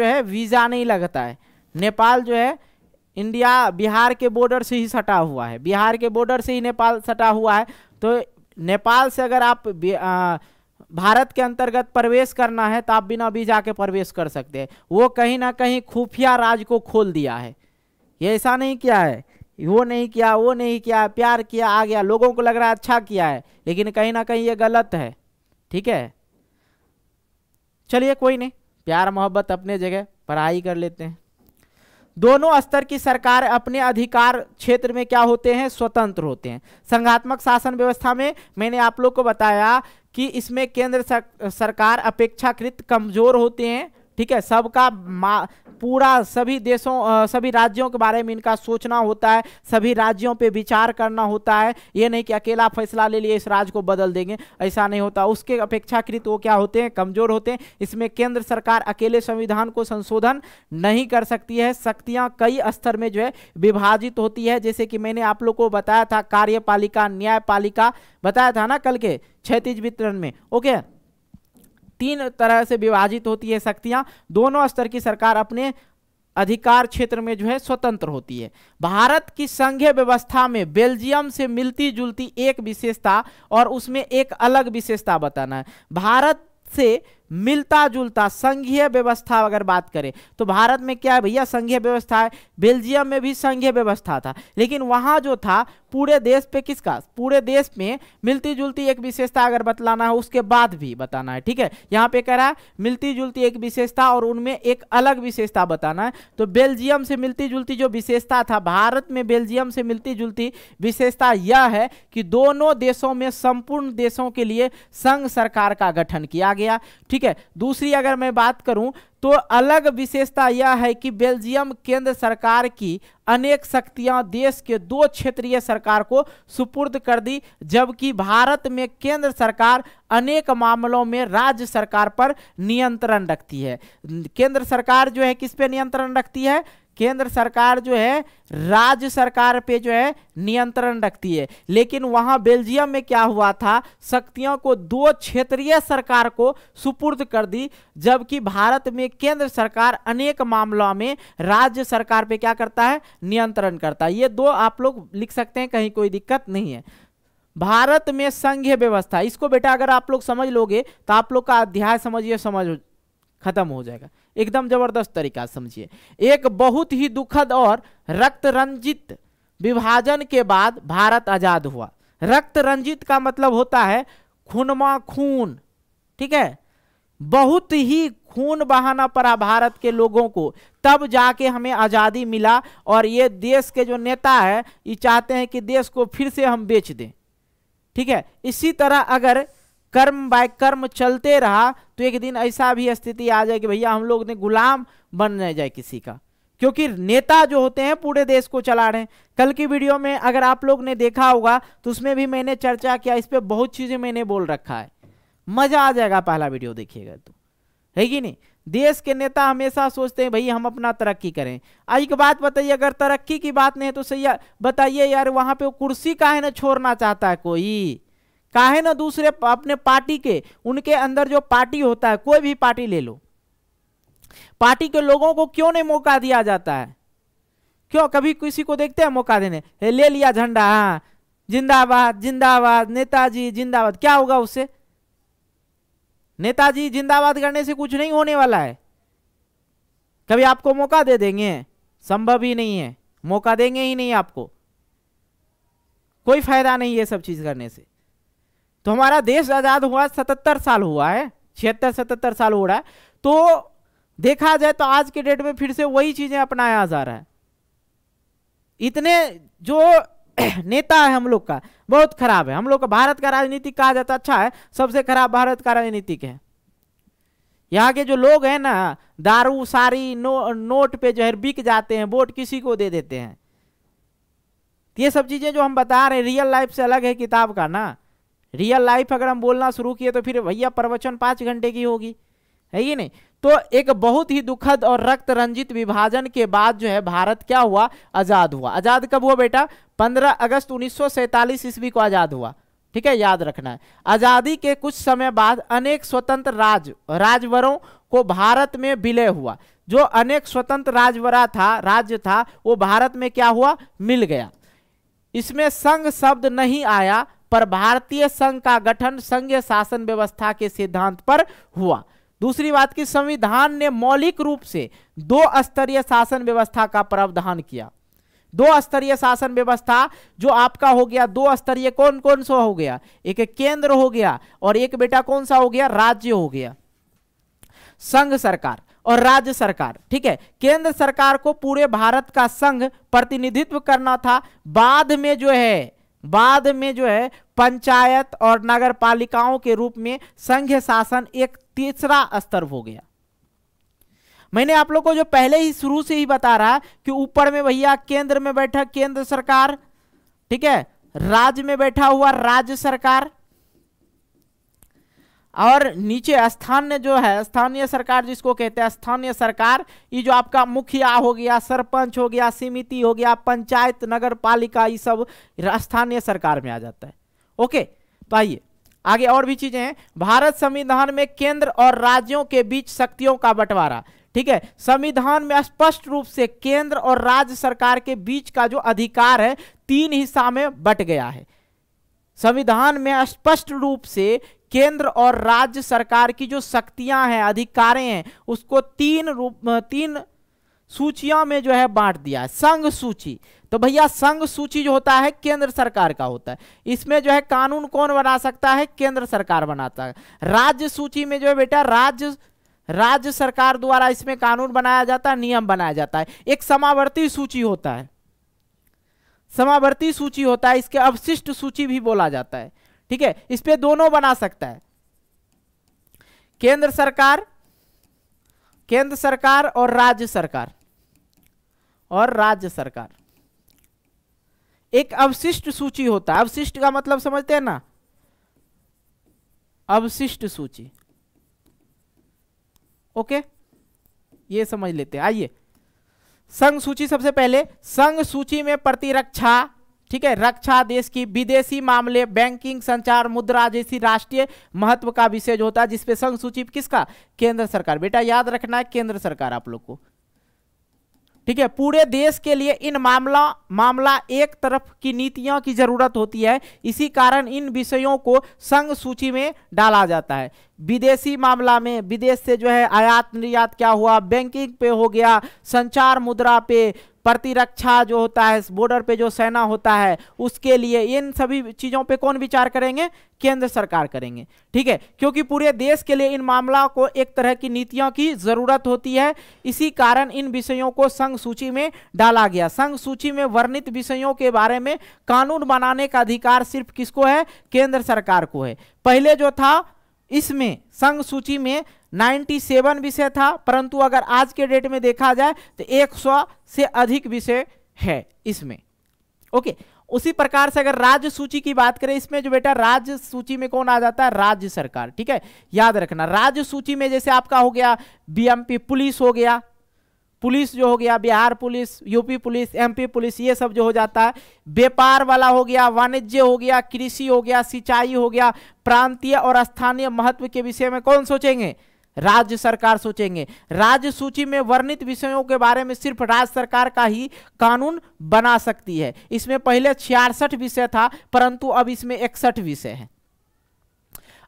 है वीजा नहीं लगता है। नेपाल जो है इंडिया बिहार के बॉर्डर से ही सटा हुआ है, बिहार के बॉर्डर से ही नेपाल सटा हुआ है। तो नेपाल से अगर आप भारत के अंतर्गत प्रवेश करना है तो आप बिना वीजा के प्रवेश कर सकते हैं। वो कहीं ना कहीं खुफिया राज को खोल दिया है, ये ऐसा नहीं किया है, वो नहीं किया, वो नहीं किया, प्यार किया आ गया, लोगों को लग रहा है अच्छा किया है, लेकिन कहीं ना कहीं ये गलत है, ठीक है। चलिए कोई नहीं, प्यार मोहब्बत अपने जगह, पढ़ाई कर लेते हैं। दोनों स्तर की सरकार अपने अधिकार क्षेत्र में क्या होते हैं, स्वतंत्र होते हैं। संघात्मक शासन व्यवस्था में मैंने आप लोग को बताया कि इसमें केंद्र सरकार अपेक्षाकृत कमजोर होते हैं, ठीक है। सबका पूरा सभी देशों सभी राज्यों के बारे में इनका सोचना होता है, सभी राज्यों पे विचार करना होता है। ये नहीं कि अकेला फैसला ले लिए इस राज्य को बदल देंगे, ऐसा नहीं होता। उसके अपेक्षाकृत वो क्या होते हैं, कमजोर होते हैं। इसमें केंद्र सरकार अकेले संविधान को संशोधन नहीं कर सकती है। शक्तियां कई स्तर में जो है विभाजित होती है, जैसे कि मैंने आप लोग को बताया था, कार्यपालिका, न्यायपालिका बताया था ना कल के क्षैतिज वितरण में। ओके, 3 तरह से विभाजित होती है शक्तियां। दोनों स्तर की सरकार अपने अधिकार क्षेत्र में जो है स्वतंत्र होती है। भारत की संघीय व्यवस्था में बेल्जियम से मिलती जुलती एक विशेषता और उसमें एक अलग विशेषता बताना है। भारत से मिलता जुलता संघीय व्यवस्था अगर बात करें तो भारत में क्या है भैया, संघीय व्यवस्था है। बेल्जियम में भी संघीय व्यवस्था था, लेकिन वहां जो था पूरे देश पे किसका, पूरे देश में मिलती जुलती एक विशेषता अगर बतलाना है उसके बाद भी बताना है, ठीक है। यहाँ पे कह रहा है मिलती जुलती एक विशेषता और उनमें एक अलग विशेषता बताना है। तो बेल्जियम से मिलती जुलती जो विशेषता था, भारत में बेल्जियम से मिलती जुलती विशेषता यह है कि दोनों देशों में संपूर्ण देशों के लिए संघ सरकार का गठन किया गया, ठीक है। दूसरी अगर मैं बात करूं तो अलग विशेषता यह है कि बेल्जियम केंद्र सरकार की अनेक शक्तियां देश के 2 क्षेत्रीय सरकार को सुपुर्द कर दी, जबकि भारत में केंद्र सरकार अनेक मामलों में राज्य सरकार पर नियंत्रण रखती है। केंद्र सरकार जो है किस पे नियंत्रण रखती है, केंद्र सरकार जो है राज्य सरकार पे जो है नियंत्रण रखती है। लेकिन वहां बेल्जियम में क्या हुआ था, शक्तियों को 2 क्षेत्रीय सरकार को सुपुर्द कर दी, जबकि भारत में केंद्र सरकार अनेक मामलों में राज्य सरकार पे क्या करता है, नियंत्रण करता है। ये 2 आप लोग लिख सकते हैं, कहीं कोई दिक्कत नहीं है। भारत में संघीय व्यवस्था, इसको बेटा अगर आप लोग समझ लोगे तो आप लोग का अध्याय समझिए खत्म हो जाएगा, एकदम जबरदस्त तरीका समझिए। एक बहुत ही दुखद और रक्त रंजित विभाजन के बाद भारत आजाद हुआ। रक्त रंजित का मतलब होता है खूनमा खून, ठीक है, बहुत ही खून बहाना पड़ा भारत के लोगों को, तब जाके हमें आजादी मिला। और ये देश के जो नेता है ये चाहते हैं कि देश को फिर से हम बेच दें, ठीक है। इसी तरह अगर कर्म बाय कर्म चलते रहा तो एक दिन ऐसा भी स्थिति आ जाए कि भैया हम लोग ने गुलाम बन जाए किसी का, क्योंकि नेता जो होते हैं पूरे देश को चला रहे हैं। कल की वीडियो में अगर आप लोग ने देखा होगा तो उसमें भी मैंने चर्चा किया, इस पे बहुत चीजें मैंने बोल रखा है, मजा आ जाएगा, पहला वीडियो देखिएगा तो, है कि नहीं। देश के नेता हमेशा सोचते हैं भाई हम अपना तरक्की करें। आज एक बात बताइए, अगर तरक्की की बात नहीं है तो सही बताइए यार, वहां पे कुर्सी काहे ना छोड़ना चाहता है कोई, काहे ना दूसरे अपने पार्टी के, उनके अंदर जो पार्टी होता है, कोई भी पार्टी ले लो, पार्टी के लोगों को क्यों नहीं मौका दिया जाता है? क्यों कभी किसी को देखते हैं मौका देने? ले लिया झंडा, हाँ जिंदाबाद जिंदाबाद, नेताजी जिंदाबाद, क्या होगा उससे? नेताजी जिंदाबाद करने से कुछ नहीं होने वाला है। कभी आपको मौका दे देंगे? संभव ही नहीं है, मौका देंगे ही नहीं आपको, कोई फायदा नहीं है सब चीज करने से। तो हमारा देश आजाद हुआ 77 साल हुआ है, 76-77 साल हो रहा है, तो देखा जाए तो आज के डेट में फिर से वही चीजें अपनाया जा रहा है। इतने जो नेता है हम लोग का बहुत खराब है। हम लोग का भारत का राजनीतिक कहा जाता अच्छा है, सबसे खराब भारत का राजनीतिक है। यहाँ के जो लोग हैं ना, दारू सारी नोट पे जो है बिक जाते हैं, वोट किसी को दे देते हैं। ये सब चीजें जो हम बता रहे हैं रियल लाइफ से अलग है किताब का ना। रियल लाइफ अगर हम बोलना शुरू किए तो फिर भैया प्रवचन 5 घंटे की होगी, है ही नहीं। तो एक बहुत ही दुखद और रक्त रंजित विभाजन के बाद जो है भारत क्या हुआ? आजाद हुआ। आजाद कब हुआ बेटा? 15 अगस्त 1947 ईस्वी को आजाद हुआ, ठीक है, याद रखना है। आजादी के कुछ समय बाद अनेक स्वतंत्र राजवरों को भारत में विलय हुआ। जो अनेक स्वतंत्र राज्य था वो भारत में क्या हुआ? मिल गया। इसमें संघ शब्द नहीं आया, पर भारतीय संघ का गठन संघीय शासन व्यवस्था के सिद्धांत पर हुआ। दूसरी बात की संविधान ने मौलिक रूप से 2 स्तरीय शासन व्यवस्था का प्रावधान किया। 2 स्तरीय शासन व्यवस्था जो आपका हो गया 2 स्तरीय, कौन कौन सा हो गया? एक केंद्र हो गया और एक बेटा कौन सा हो गया? राज्य हो गया। संघ सरकार और राज्य सरकार, ठीक है। केंद्र सरकार को पूरे भारत का संघ प्रतिनिधित्व करना था। बाद में जो है पंचायत और नगर पालिकाओं के रूप में संघीय शासन एक तीसरा स्तर हो गया। मैंने आप लोग को जो पहले ही शुरू से ही बता रहा कि ऊपर में भैया केंद्र में बैठा केंद्र सरकार, ठीक है, राज्य में बैठा हुआ राज्य सरकार, और नीचे स्थानीय जो है स्थानीय सरकार जिसको कहते हैं स्थानीय सरकार, ये जो आपका मुखिया हो गया, सरपंच हो गया, समिति हो गया, पंचायत, नगर पालिका, ये सब स्थानीय सरकार में आ जाता है। ओके, तो आइए आगे और भी चीजें हैं। भारत संविधान में केंद्र और राज्यों के बीच शक्तियों का बंटवारा, ठीक है। संविधान में स्पष्ट रूप से केंद्र और राज्य सरकार के बीच का जो अधिकार है 3 हिस्सा में बंट गया है। संविधान में स्पष्ट रूप से केंद्र और राज्य सरकार की जो शक्तियां हैं, अधिकारें हैं, उसको 3 सूचियों में जो है बांट दिया है। संघ सूची, तो भैया संघ सूची जो होता है केंद्र सरकार का होता है, इसमें जो है कानून कौन बना सकता है? केंद्र सरकार बनाता है। राज्य सूची में जो है बेटा राज्य सरकार द्वारा इसमें कानून बनाया जाता है, नियम बनाया जाता है। एक समावर्ती सूची होता है, समावर्ती सूची होता है, इसके अवशिष्ट सूची भी बोला जाता है, ठीक है। इस पे दोनों बना सकता है, केंद्र सरकार और राज्य सरकार। एक अवशिष्ट सूची होता है, अवशिष्ट का मतलब समझते हैं ना, अवशिष्ट सूची, ओके, ये समझ लेते हैं। आइए संघ सूची, सबसे पहले संघ सूची में प्रतिरक्षा, ठीक है, रक्षा, देश की विदेशी मामले, बैंकिंग, संचार, मुद्रा जैसी राष्ट्रीय महत्व का विषय जो होता है, जिसपे संघ सूची किसका? केंद्र सरकार। बेटा याद रखना है केंद्र सरकार आप लोग को, ठीक है, पूरे देश के लिए इन मामला एक तरफ की नीतियों की जरूरत होती है, इसी कारण इन विषयों को संघ सूची में डाला जाता है। विदेशी मामला में विदेश से जो है आयात निर्यात क्या हुआ, बैंकिंग पे हो गया, संचार मुद्रा पे, प्रतिरक्षा जो होता है बॉर्डर पे जो सेना होता है उसके लिए, इन सभी चीजों पे कौन विचार करेंगे, केंद्र सरकार करेंगे। ठीक है, क्योंकि पूरे देश के लिए इन मामलों को एक तरह की नीतियों की जरूरत होती है, इसी कारण इन विषयों को संघ सूची में डाला गया। संघ सूची में वर्णित विषयों के बारे में कानून बनाने का अधिकार सिर्फ किसको है, केंद्र सरकार को है। पहले जो था इसमें संघ सूची में 97 विषय था, परंतु अगर आज के डेट में देखा जाए तो 100 से अधिक विषय है इसमें। ओके, उसी प्रकार से अगर राज्य सूची की बात करें, इसमें जो बेटा राज्य सूची में कौन आ जाता है, राज्य सरकार। ठीक है, याद रखना राज्य सूची में जैसे आपका हो गया बीएमपी पुलिस हो गया, पुलिस जो हो गया Bihar police, UP police, MP police, ये सब जो हो जाता है। व्यापार वाला हो गया, वाणिज्य हो गया, कृषि हो गया, सिंचाई हो गया, प्रांतीय और स्थानीय महत्व के विषय में कौन सोचेंगे, राज्य सरकार सोचेंगे। राज्य सूची में वर्णित विषयों के बारे में सिर्फ राज्य सरकार का ही कानून बना सकती है। इसमें पहले 66 विषय था, परंतु अब इसमें 61 विषय है।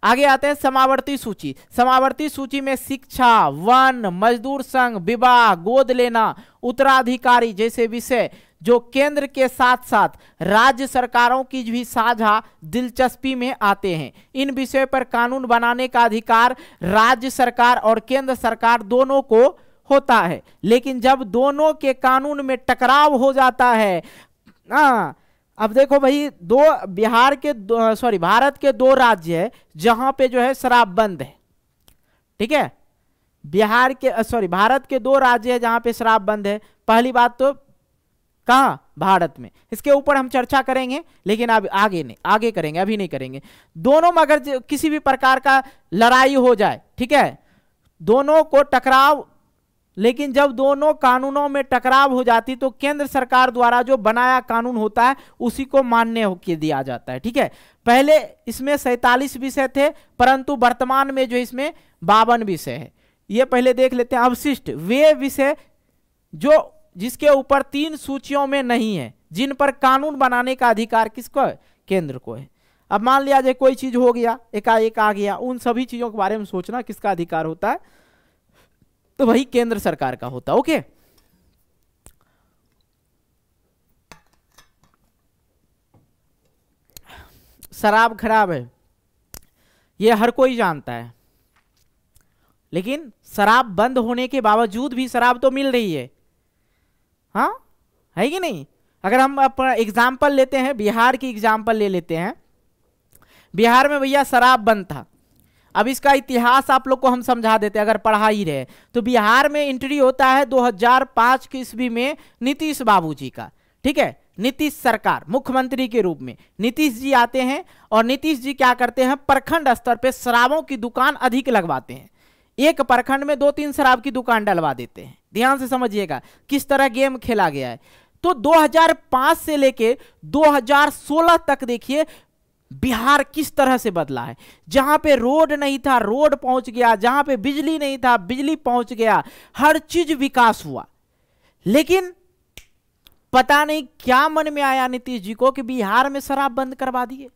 आगे आते हैं समावर्ती सूची। समावर्ती सूची में शिक्षा, वन, मजदूर संघ, विवाह, गोद लेना, उत्तराधिकारी जैसे विषय जो केंद्र के साथ साथ राज्य सरकारों की भी साझा दिलचस्पी में आते हैं। इन विषयों पर कानून बनाने का अधिकार राज्य सरकार और केंद्र सरकार दोनों को होता है, लेकिन जब दोनों के कानून में टकराव हो जाता है, अब देखो भाई भारत के 2 राज्य है जहां पे जो है शराब बंद है। ठीक है, भारत के 2 राज्य है जहां पे शराब बंद है। पहली बात तो कहां, भारत में। इसके ऊपर हम चर्चा करेंगे, लेकिन अब आगे करेंगे, अभी नहीं करेंगे। दोनों में अगर किसी भी प्रकार का लड़ाई हो जाए, ठीक है, दोनों को टकराव, लेकिन जब दोनों कानूनों में टकराव हो जाती तो केंद्र सरकार द्वारा जो बनाया कानून होता है उसी को मान्य होकर दिया जाता है। ठीक है, पहले इसमें 47 विषय थे, परंतु वर्तमान में जो इसमें 52 विषय है। ये पहले देख लेते हैं। अवशिष्ट वे विषय जो जिसके ऊपर 3 सूचियों में नहीं है, जिन पर कानून बनाने का अधिकार किसको है, केंद्र को है। अब मान लिया जाए कोई चीज हो गया, एकाएक आ गया, उन सभी चीजों के बारे में सोचना किसका अधिकार होता है, तो वही केंद्र सरकार का होता है। ओके, शराब खराब है ये हर कोई जानता है, लेकिन शराब बंद होने के बावजूद भी शराब तो मिल रही है, हाँ है कि नहीं। अगर हम अपना एग्जाम्पल लेते हैं, बिहार की एग्जाम्पल ले लेते हैं। बिहार में भैया शराब बंद था। अब इसका इतिहास आप लोग को हम समझा देते हैं, अगर पढ़ा ही रहे तो। बिहार में एंट्री होता है 2005 की ईस्वी में नीतीश बाबू जी का। ठीक है, नीतीश सरकार मुख्यमंत्री के रूप में नीतीश जी आते हैं, और नीतीश जी क्या करते हैं, प्रखंड स्तर पे शराबों की दुकान अधिक लगवाते हैं। एक प्रखंड में 2-3 शराब की दुकान डलवा देते हैं। ध्यान से समझिएगा किस तरह गेम खेला गया है। तो 2005 से लेके 2016 तक देखिए बिहार किस तरह से बदला है। जहां पे रोड नहीं था, रोड पहुंच गया, जहां पे बिजली नहीं था, बिजली पहुंच गया, हर चीज विकास हुआ। लेकिन पता नहीं क्या मन में आया नीतीश जी को कि बिहार में शराब बंद करवा दिए,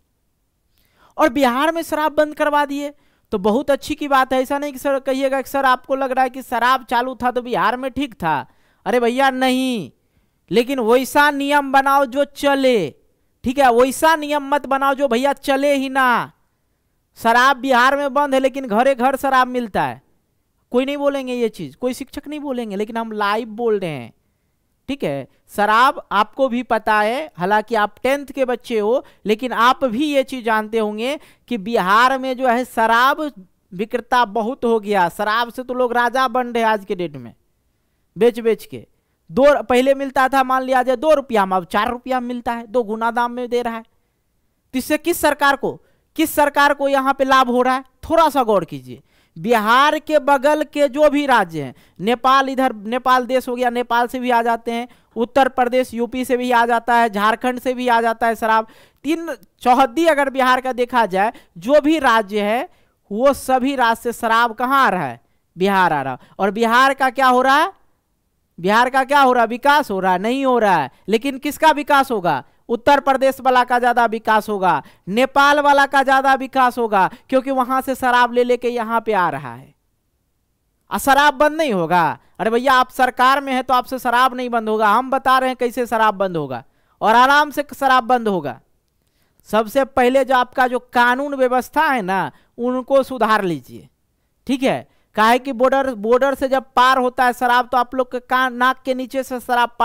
और बिहार में शराब बंद करवा दिए तो बहुत अच्छी की बात है। ऐसा नहीं कि सर कहिएगा कि सर आपको लग रहा है कि शराब चालू था तो बिहार में ठीक था। अरे भैया नहीं, लेकिन वैसा नियम बनाओ जो चले। ठीक है, वैसा नियम मत बनाओ जो भैया चले ही ना। शराब बिहार में बंद है, लेकिन घरे घर शराब मिलता है। कोई नहीं बोलेंगे ये चीज, कोई शिक्षक नहीं बोलेंगे, लेकिन हम लाइव बोल रहे हैं। ठीक है, शराब आपको भी पता है, हालांकि आप 10th के बच्चे हो, लेकिन आप भी ये चीज जानते होंगे कि बिहार में जो है शराब विक्रेता बहुत हो गया। शराब से तो लोग राजा बन रहे आज के डेट में, बेच बेच के। पहले मिलता था मान लिया जाए 2 रुपया में, अब 4 रुपया मिलता है, 2 गुना दाम में दे रहा है। तो इससे किस सरकार को यहाँ पे लाभ हो रहा है, थोड़ा सा गौर कीजिए। बिहार के बगल के जो भी राज्य हैं, नेपाल, इधर नेपाल देश हो गया, नेपाल से भी आ जाते हैं, उत्तर प्रदेश यूपी से भी आ जाता है, झारखंड से भी आ जाता है शराब। 3 चौहद्दी अगर बिहार का देखा जाए, जो भी राज्य है वो सभी राज्य से शराब कहाँ आ रहा है, बिहार आ रहा है। और बिहार का क्या हो रहा है, बिहार का क्या हो रहा है, विकास हो रहा है? नहीं हो रहा है। लेकिन किसका विकास होगा? उत्तर प्रदेश वाला का ज्यादा विकास होगा, नेपाल वाला का ज्यादा विकास होगा, क्योंकि वहां से शराब ले लेके यहां पे आ रहा है। शराब बंद नहीं होगा? अरे भैया आप सरकार में है तो आपसे शराब नहीं बंद होगा। हम बता रहे हैं कैसे शराब बंद होगा, और आराम से शराब बंद होगा। सबसे पहले जो आपका जो कानून व्यवस्था है ना, उनको सुधार लीजिए, ठीक है। काहे कि बॉर्डर से जब पार होता है शराब, तो आप लोग के नाक के नीचे से शराब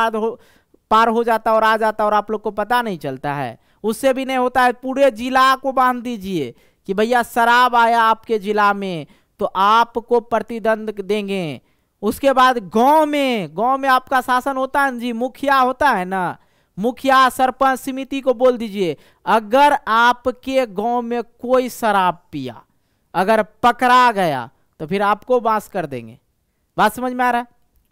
पार हो जाता और आ जाता, और आप लोग को पता नहीं चलता है। उससे भी नहीं होता है, पूरे जिला को बांध दीजिए कि भैया शराब आया आपके जिला में तो आपको प्रतिदंड देंगे। उसके बाद गांव में आपका शासन होता है जी, मुखिया होता है ना, मुखिया सरपंच समिति को बोल दीजिए, अगर आपके गांव में कोई शराब पिया अगर पकड़ा गया तो फिर आपको बांस कर देंगे। बात समझ में आ रहा है?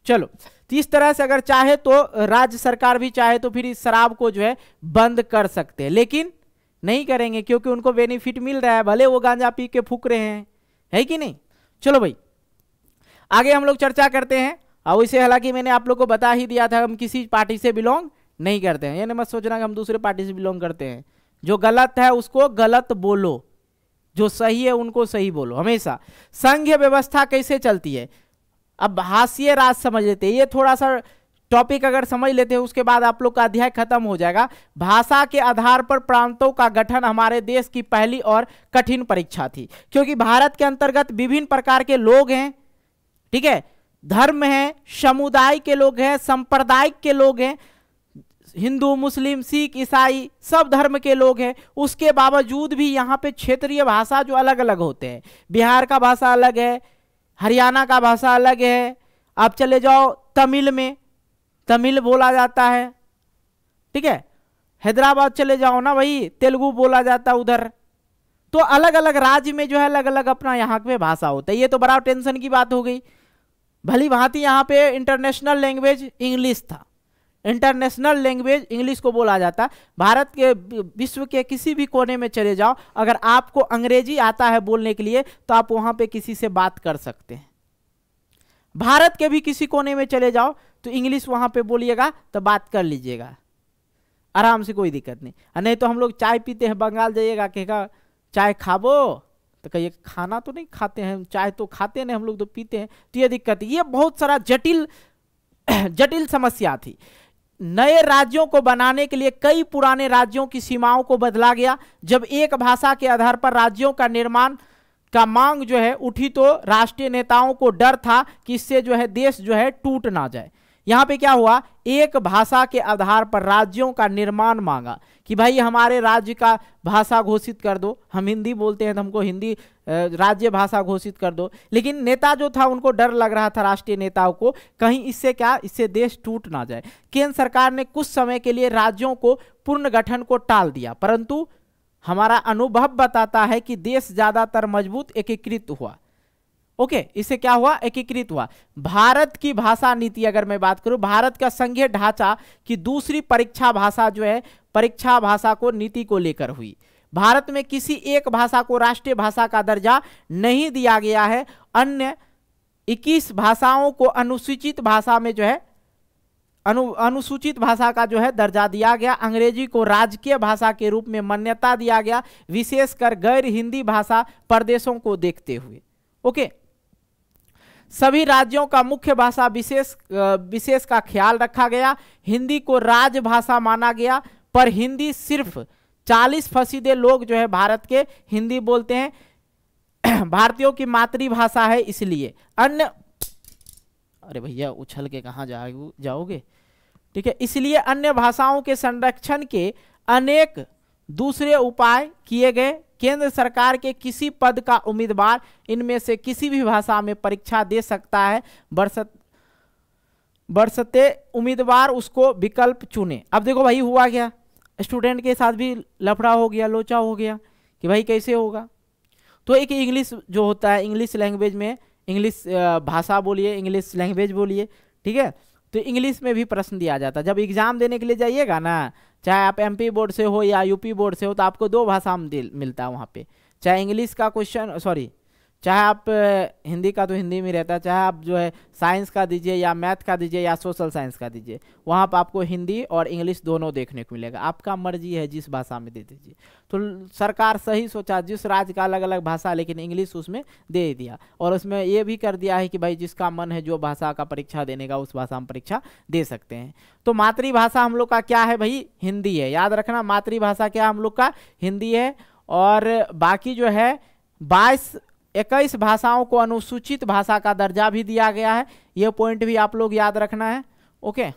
चलो, तो इस तरह से अगर चाहे तो राज्य सरकार भी चाहे तो फिर इस शराब को जो है बंद कर सकते हैं, लेकिन नहीं करेंगे क्योंकि उनको बेनिफिट मिल रहा है, भले वो गांजा पी के फूक रहे हैं, है कि नहीं। चलो भाई आगे हम लोग चर्चा करते हैं। और इसे हालांकि मैंने आप लोग को बता ही दिया था, हम किसी पार्टी से बिलोंग नहीं करते हैं। ये नहीं मत सोचना कि हम दूसरे पार्टी से बिलोंग करते हैं। जो गलत है उसको गलत बोलो, जो सही है उनको सही बोलो हमेशा। संघीय व्यवस्था कैसे चलती है, अब हाशिए राज समझ लेते हैं। ये थोड़ा सा टॉपिक अगर समझ लेते हैं उसके बाद आप लोग का अध्याय खत्म हो जाएगा। भाषा के आधार पर प्रांतों का गठन हमारे देश की पहली और कठिन परीक्षा थी, क्योंकि भारत के अंतर्गत विभिन्न प्रकार के लोग हैं, ठीक है, धर्म है, समुदाय के लोग हैं, सांप्रदायिक के लोग हैं, हिंदू मुस्लिम सिख ईसाई सब धर्म के लोग हैं। उसके बावजूद भी यहाँ पे क्षेत्रीय भाषा जो अलग अलग होते हैं, बिहार का भाषा अलग है, हरियाणा का भाषा अलग है। आप चले जाओ तमिल में, तमिल बोला जाता है, ठीक है। हैदराबाद चले जाओ ना भाई, तेलुगु बोला जाता है उधर। तो अलग अलग राज्य में जो है अलग अलग अपना यहाँ पे भाषा होता है। ये तो बड़ा टेंशन की बात हो गई। भली भांति यहाँ पे इंटरनेशनल लैंग्वेज इंग्लिश था, इंटरनेशनल लैंग्वेज इंग्लिश को बोला जाता। भारत के विश्व के किसी भी कोने में चले जाओ, अगर आपको अंग्रेजी आता है बोलने के लिए तो आप वहां पे किसी से बात कर सकते हैं। भारत के भी किसी कोने में चले जाओ तो इंग्लिश वहां पे बोलिएगा तो बात कर लीजिएगा आराम से, कोई दिक्कत नहीं। नहीं तो हम लोग चाय पीते हैं, बंगाल जाइएगा कहेगा चाय खाबो तो कहिए खाना तो नहीं खाते हैं, चाय तो खाते नहीं हम लोग तो पीते हैं। तो ये दिक्कत, ये बहुत सारा जटिल समस्या थी। नए राज्यों को बनाने के लिए कई पुराने राज्यों की सीमाओं को बदला गया। जब एक भाषा के आधार पर राज्यों का निर्माण का मांग जो है उठी तो राष्ट्रीय नेताओं को डर था कि इससे जो है देश जो है टूट ना जाए। यहाँ पे क्या हुआ, एक भाषा के आधार पर राज्यों का निर्माण मांगा कि भाई हमारे राज्य का भाषा घोषित कर दो, हम हिंदी बोलते हैं तो हमको हिंदी राज्य भाषा घोषित कर दो। लेकिन नेता जो था उनको डर लग रहा था, राष्ट्रीय नेताओं को, कहीं इससे क्या, इससे देश टूट ना जाए। केंद्र सरकार ने कुछ समय के लिए राज्यों को पुनर्गठन को टाल दिया, परंतु हमारा अनुभव बताता है कि देश ज्यादातर मजबूत एकीकृत हुआ। ओके, इससे क्या हुआ, एकीकृत हुआ। भारत की भाषा नीति अगर मैं बात करूं, भारत का संघीय ढांचा की दूसरी परीक्षा भाषा जो है, परीक्षा भाषा को नीति को लेकर हुई। भारत में किसी एक भाषा को राष्ट्रीय भाषा का दर्जा नहीं दिया गया है। अन्य 21 भाषाओं को अनुसूचित भाषा में जो है अनुसूचित भाषा का जो है दर्जा दिया गया। अंग्रेजी को राजकीय भाषा के रूप में मान्यता दिया गया, विशेषकर गैर हिंदी भाषा प्रदेशों को देखते हुए। ओके, सभी राज्यों का मुख्य भाषा विशेष का ख्याल रखा गया। हिंदी को राजभाषा माना गया, पर हिंदी सिर्फ 40% लोग जो है भारत के हिंदी बोलते हैं। भारतीयों की मातृभाषा है इसलिए अन्य, अरे भैया उछल के कहाँ जाओगे, ठीक है। इसलिए अन्य भाषाओं के संरक्षण के अनेक दूसरे उपाय किए गए। केंद्र सरकार के किसी पद का उम्मीदवार इनमें से किसी भी भाषा में परीक्षा दे सकता है, बरसते उम्मीदवार उसको विकल्प चुने। अब देखो भाई हुआ क्या, स्टूडेंट के साथ भी लफड़ा हो गया, लोचा हो गया कि भाई कैसे होगा। तो एक इंग्लिश जो होता है, इंग्लिश लैंग्वेज में, इंग्लिश भाषा बोलिए, इंग्लिश लैंग्वेज बोलिए, ठीक है। तो इंग्लिश में भी प्रश्न दिया जाता है। जब एग्जाम देने के लिए जाइएगा ना, चाहे आप एमपी बोर्ड से हो या यूपी बोर्ड से हो, तो आपको 2 भाषा में मिलता है वहाँ पे। चाहे इंग्लिश का क्वेश्चन, चाहे आप हिंदी का तो हिंदी में रहता है, चाहे आप जो है साइंस का दीजिए या मैथ का दीजिए या सोशल साइंस का दीजिए, वहाँ पर आपको हिंदी और इंग्लिश दोनों देखने को मिलेगा। आपका मर्जी है जिस भाषा में दे दीजिए। तो सरकार सही सोचा, जिस राज्य का अलग अलग भाषा, लेकिन इंग्लिश उसमें दे दिया। और उसमें ये भी कर दिया है कि भाई जिसका मन है जो भाषा का परीक्षा देने का उस भाषा में परीक्षा दे सकते हैं। तो मातृभाषा हम लोग का क्या है भाई? हिंदी है। याद रखना, मातृभाषा क्या हम लोग का? हिंदी है। और बाकी जो है 21 भाषाओं को अनुसूचित भाषा का दर्जा भी दिया गया है। यह पॉइंट भी आप लोग याद रखना है। ओके।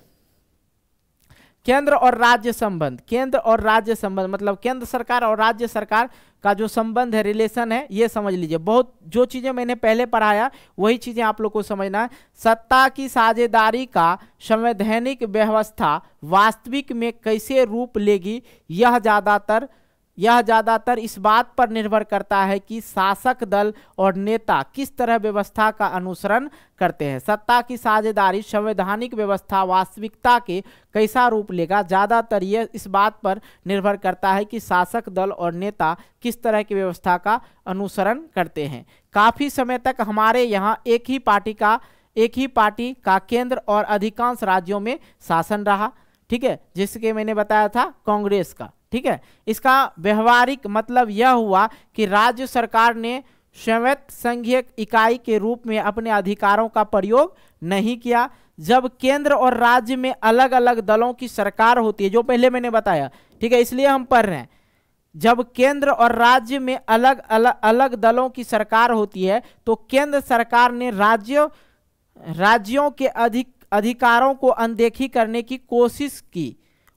केंद्र और राज्य संबंध, केंद्र और राज्य संबंध मतलब केंद्र सरकार और राज्य सरकार का जो संबंध है, रिलेशन है, ये समझ लीजिए। बहुत जो चीजें मैंने पहले पढ़ाया वही चीजें आप लोग को समझना है। सत्ता की साझेदारी का संवैधानिक व्यवस्था वास्तविक में कैसे रूप लेगी, यह ज्यादातर इस बात पर निर्भर करता है कि शासक दल और नेता किस तरह व्यवस्था का अनुसरण करते हैं। सत्ता की साझेदारी संवैधानिक व्यवस्था वास्तविकता के कैसा रूप लेगा, ज्यादातर यह इस बात पर निर्भर करता है कि शासक दल और नेता किस तरह की व्यवस्था का अनुसरण करते हैं। काफी समय तक हमारे यहाँ एक ही पार्टी का केंद्र और अधिकांश राज्यों में शासन रहा, ठीक है, जिसके मैंने बताया था कांग्रेस का, ठीक है। इसका व्यवहारिक मतलब यह हुआ कि राज्य सरकार ने स्वायत्त संघीय इकाई के रूप में अपने अधिकारों का प्रयोग नहीं किया। जब केंद्र और राज्य में अलग अलग दलों की सरकार होती है, जो पहले मैंने बताया, ठीक है, इसलिए हम पढ़ रहे हैं। जब केंद्र और राज्य में अलग अलग दलों की सरकार होती है तो केंद्र सरकार ने राज्यों के अधिकारों को अनदेखी करने की कोशिश की।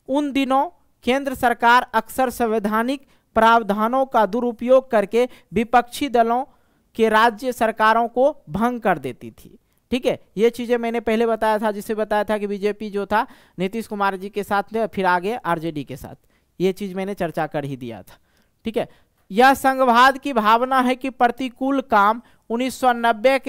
उन दिनों केंद्र सरकार अक्सर संवैधानिक प्रावधानों का दुरुपयोग करके विपक्षी दलों के राज्य सरकारों को भंग कर देती थी, ठीक है। ये चीजें मैंने पहले बताया था, जिसे बताया था कि बीजेपी जो था नीतीश कुमार जी के साथ थे, फिर आगे आरजेडी के साथ, ये चीज मैंने चर्चा कर ही दिया था, ठीक है। यह संघवाद की भावना है कि प्रतिकूल काम 1990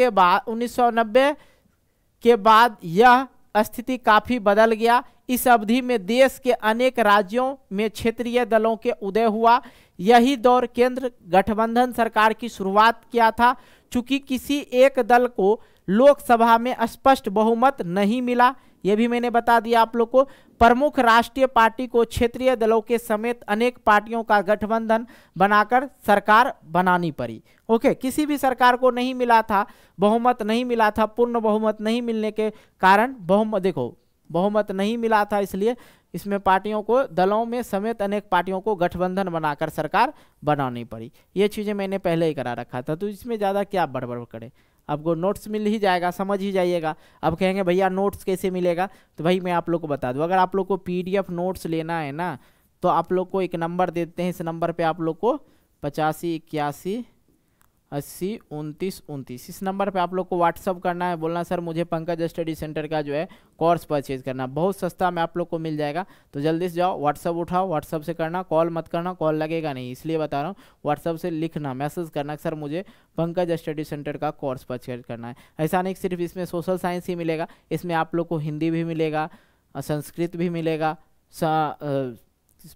के बाद यह स्थिति काफी बदल गया। इस अवधि में देश के अनेक राज्यों में क्षेत्रीय दलों के उदय हुआ। यही दौर केंद्र गठबंधन सरकार की शुरुआत किया था। चूंकि किसी एक दल को लोकसभा में स्पष्ट बहुमत नहीं मिला, यह भी मैंने बता दिया आप लोग को, प्रमुख राष्ट्रीय पार्टी को क्षेत्रीय दलों के समेत अनेक पार्टियों का गठबंधन बनाकर सरकार बनानी पड़ी। ओके, किसी भी सरकार को नहीं मिला था, बहुमत नहीं मिला था, पूर्ण बहुमत नहीं मिलने के कारण बहुमत नहीं मिला था, इसलिए इसमें पार्टियों को, दलों में समेत अनेक पार्टियों को गठबंधन बनाकर सरकार बनानी पड़ी। ये चीजें मैंने पहले ही करा रखा था, तो इसमें ज्यादा क्या बड़बड़ करे, आपको नोट्स मिल ही जाएगा, समझ ही जाइएगा। अब कहेंगे भैया नोट्स कैसे मिलेगा, तो भाई मैं आप लोग को बता दूं, अगर आप लोग को पीडीएफ नोट्स लेना है ना, तो आप लोग को एक नंबर देते हैं, इस नंबर पे आप लोग को 85 81 80 29 29, इस नंबर पे आप लोग को व्हाट्सअप करना है, बोलना सर मुझे पंकज स्टडी सेंटर का जो है कोर्स परचेज करना, बहुत सस्ता में आप लोग को मिल जाएगा। तो जल्दी से जाओ, व्हाट्सअप उठाओ, व्हाट्सअप से करना, कॉल मत करना, कॉल लगेगा नहीं, इसलिए बता रहा हूँ। व्हाट्सअप से लिखना, मैसेज करना सर मुझे पंकज स्टडी सेंटर का कोर्स परचेज करना है। ऐसा नहीं सिर्फ इसमें सोशल साइंस ही मिलेगा, इसमें आप लोग को हिंदी भी मिलेगा, संस्कृत भी मिलेगा,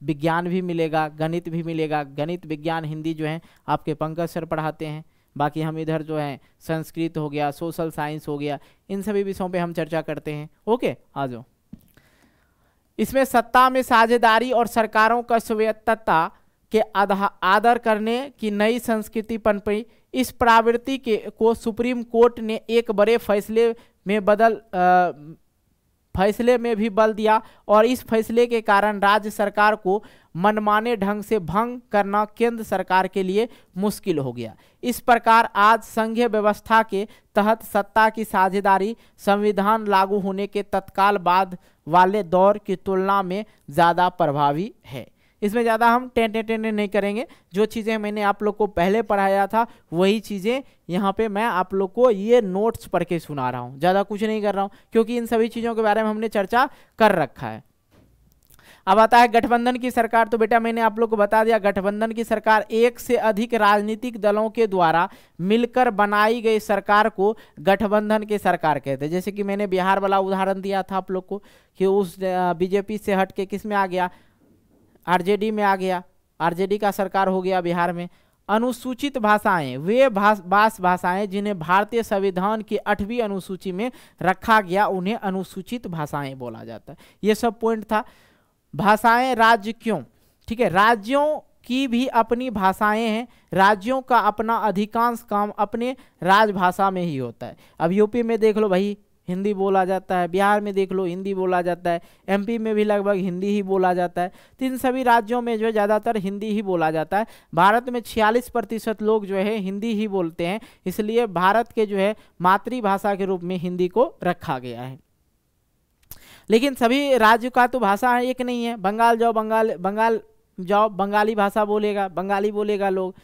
विज्ञान भी मिलेगा, गणित भी मिलेगा। गणित विज्ञान हिंदी जो है आपके पंकज सर पढ़ाते हैं, बाकी हम इधर जो है संस्कृत हो गया, सोशल साइंस हो गया, इन सभी विषयों पे हम चर्चा करते हैं। ओके, आ जाओ। इसमें सत्ता में साझेदारी और सरकारों का स्वायत्तता के आदर करने की नई संस्कृति पनपी। इस प्रवृत्ति को सुप्रीम कोर्ट ने एक बड़े फैसले में भी बल दिया और इस फैसले के कारण राज्य सरकार को मनमाने ढंग से भंग करना केंद्र सरकार के लिए मुश्किल हो गया। इस प्रकार आज संघीय व्यवस्था के तहत सत्ता की साझेदारी संविधान लागू होने के तत्काल बाद वाले दौर की तुलना में ज़्यादा प्रभावी है। इसमें ज़्यादा हम टेंटे नहीं करेंगे, जो चीज़ें मैंने आप लोग को पहले पढ़ाया था वही चीज़ें यहाँ पे मैं आप लोग को ये नोट्स पढ़ के सुना रहा हूँ, ज़्यादा कुछ नहीं कर रहा हूँ, क्योंकि इन सभी चीज़ों के बारे में हमने चर्चा कर रखा है। अब आता है गठबंधन की सरकार। तो बेटा मैंने आप लोग को बता दिया, गठबंधन की सरकार एक से अधिक राजनीतिक दलों के द्वारा मिलकर बनाई गई सरकार को गठबंधन की सरकार कहते हैं। जैसे कि मैंने बिहार वाला उदाहरण दिया था आप लोग को कि उस बीजेपी से हट के किस में आ गया, आरजेडी में आ गया, आरजेडी का सरकार हो गया बिहार में। अनुसूचित भाषाएं वे भाषाएं जिन्हें भारतीय संविधान की 8वीं अनुसूची में रखा गया, उन्हें अनुसूचित भाषाएं बोला जाता है। ये सब पॉइंट था। भाषाएं राज्य क्यों? ठीक है, राज्यों की भी अपनी भाषाएं हैं, राज्यों का अपना अधिकांश काम अपने राजभाषा में ही होता है। अब यूपी में देख लो भाई हिंदी बोला जाता है, बिहार में देख लो हिंदी बोला जाता है, एमपी में भी लगभग हिंदी ही बोला जाता है। तो इन सभी राज्यों में जो है ज़्यादातर हिंदी ही बोला जाता है। भारत में 46% लोग जो है हिंदी ही बोलते हैं, इसलिए भारत के जो है मातृभाषा के रूप में हिंदी को रखा गया है। लेकिन सभी राज्यों का तो भाषा एक नहीं है। बंगाल जाओ बंगाली भाषा बोलेगा, बंगाली बोलेगा लोग।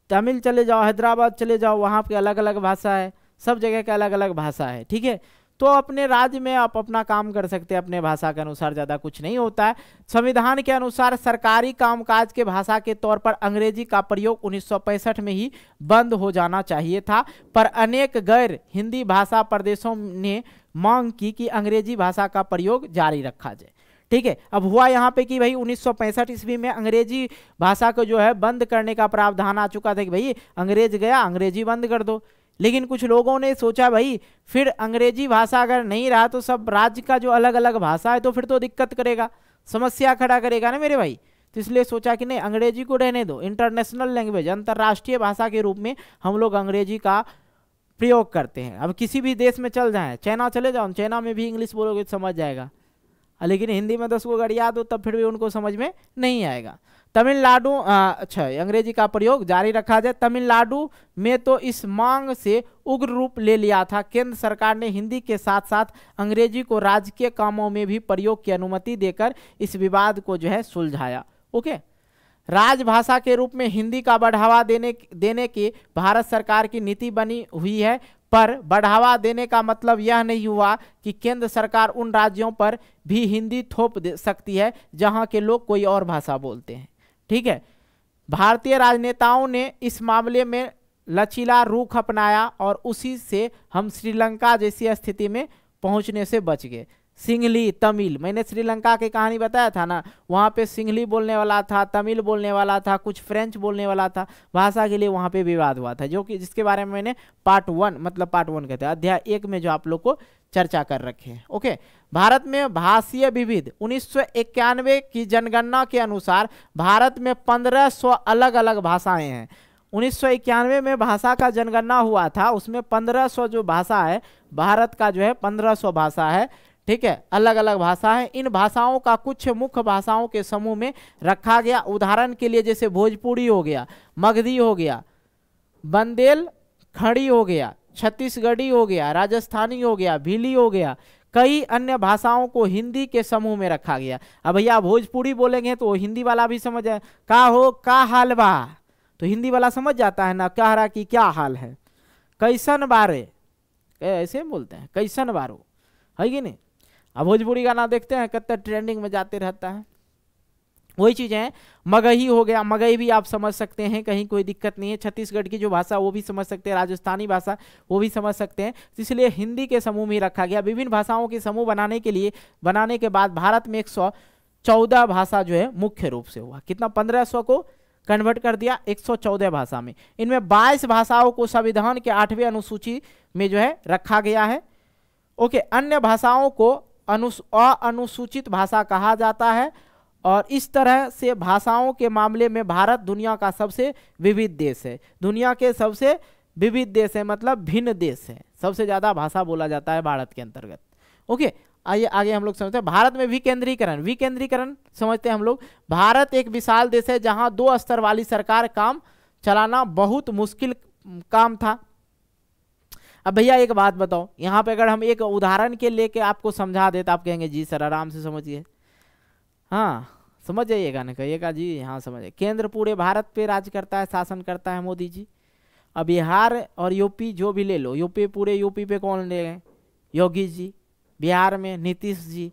तमिल चले जाओ, हैदराबाद चले जाओ, वहाँ पे अलग अलग भाषा है, सब जगह का अलग अलग भाषा है। ठीक है, तो अपने राज्य में आप अपना काम कर सकते हैं, अपने भाषा के अनुसार, ज़्यादा कुछ नहीं होता है। संविधान के अनुसार सरकारी कामकाज के भाषा के तौर पर अंग्रेजी का प्रयोग 1965 में ही बंद हो जाना चाहिए था, पर अनेक गैर हिंदी भाषा प्रदेशों ने मांग की कि अंग्रेजी भाषा का प्रयोग जारी रखा जाए। ठीक है, अब हुआ यहाँ पे कि भाई 1965 ईस्वी में अंग्रेजी भाषा को जो है बंद करने का प्रावधान आ चुका था कि भाई अंग्रेज गया, अंग्रेजी बंद कर दो। लेकिन कुछ लोगों ने सोचा भाई फिर अंग्रेजी भाषा अगर नहीं रहा तो सब राज्य का जो अलग अलग भाषा है तो फिर तो दिक्कत करेगा, समस्या खड़ा करेगा ना मेरे भाई। तो इसलिए सोचा कि नहीं, अंग्रेजी को रहने दो, इंटरनेशनल लैंग्वेज, अंतर्राष्ट्रीय भाषा के रूप में हम लोग अंग्रेजी का प्रयोग करते हैं। अब किसी भी देश में चल जाए, चाइना चले जाओ, चाइना में भी इंग्लिश बोलोगे तो समझ जाएगा, लेकिन हिंदी में 10 को अगर याद हो तब फिर भी उनको समझ में नहीं आएगा। तमिलनाडु अच्छा अंग्रेजी का प्रयोग जारी रखा जाए। तमिलनाडु में तो इस मांग से उग्र रूप ले लिया था। केंद्र सरकार ने हिंदी के साथ साथ अंग्रेजी को राजकीय कामों में भी प्रयोग की अनुमति देकर इस विवाद को जो है सुलझाया। ओके, राजभाषा के रूप में हिंदी का बढ़ावा देने की भारत सरकार की नीति बनी हुई है, पर बढ़ावा देने का मतलब यह नहीं हुआ कि केंद्र सरकार उन राज्यों पर भी हिंदी थोप सकती है जहां के लोग कोई और भाषा बोलते हैं। ठीक है, भारतीय राजनेताओं ने इस मामले में लचीला रुख अपनाया और उसी से हम श्रीलंका जैसी स्थिति में पहुंचने से बच गए। सिंहली तमिल, मैंने श्रीलंका की कहानी बताया था ना, वहाँ पे सिंहली बोलने वाला था, तमिल बोलने वाला था, कुछ फ्रेंच बोलने वाला था, भाषा के लिए वहाँ पे विवाद हुआ था, जो कि जिसके बारे में मैंने पार्ट 1 कहते हैं अध्याय 1 में जो आप लोग को चर्चा कर रखे हैं। ओके, भारत में भाषीय विविध 1991 की जनगणना के अनुसार भारत में 1500 अलग अलग भाषाएं हैं। 1991 में भाषा का जनगणना हुआ था, उसमें 1500 जो भाषा है भारत का जो है 1500 भाषा है। ठीक है, अलग अलग भाषा है। इन भाषाओं का कुछ मुख्य भाषाओं के समूह में रखा गया। उदाहरण के लिए जैसे भोजपुरी हो गया, मगधी हो गया, बंदेल खड़ी हो गया, छत्तीसगढ़ी हो गया, राजस्थानी हो गया, भीली हो गया। कई अन्य भाषाओं को हिंदी के समूह में रखा गया। अब भैया भोजपुरी बोलेंगे तो हिंदी वाला भी समझ जाए, का हो का हाल बा, तो हिंदी वाला समझ जाता है ना, कह रहा कि क्या हाल है, कैसन बारे, ऐसे बोलते हैं, कैसन बारो, है कि नहीं। अब भोजपुरी गाना देखते हैं कितना ट्रेंडिंग में जाते रहता है। वही चीज़ है, मगही हो गया, मगही भी आप समझ सकते हैं, कहीं कोई दिक्कत नहीं है। छत्तीसगढ़ की जो भाषा वो भी समझ सकते हैं, राजस्थानी भाषा वो भी समझ सकते हैं, इसलिए हिंदी के समूह में रखा गया। विभिन्न भाषाओं के समूह बनाने के बाद भारत में 114 भाषा जो है मुख्य रूप से हुआ। कितना, 1500 को कन्वर्ट कर दिया 114 भाषा में। इनमें 22 भाषाओं को संविधान के 8वें अनुसूची में जो है रखा गया है। ओके, अन्य भाषाओं को अनुसूचित भाषा कहा जाता है। और इस तरह से भाषाओं के मामले में भारत दुनिया का सबसे विविध देश है। दुनिया के सबसे विविध देश है मतलब भिन्न देश है, सबसे ज़्यादा भाषा बोला जाता है भारत के अंतर्गत। ओके, आइए आगे हम लोग समझते हैं। भारत में विकेंद्रीकरण समझते हैं हम लोग। भारत एक विशाल देश है जहां 2 स्तर वाली सरकार काम चलाना बहुत मुश्किल काम था। अब भैया एक बात बताओ, यहाँ पे अगर हम एक उदाहरण के लेके आपको समझा दे तो आप कहेंगे जी सर आराम से समझिए, हाँ समझ जाइएगा ना, कहिएगा जी हाँ समझे। केंद्र पूरे भारत पे राज करता है, शासन करता है मोदी जी। अब बिहार और यूपी जो भी ले लो, पूरे यूपी पे कौन ले गए, योगी जी, बिहार में नीतीश जी।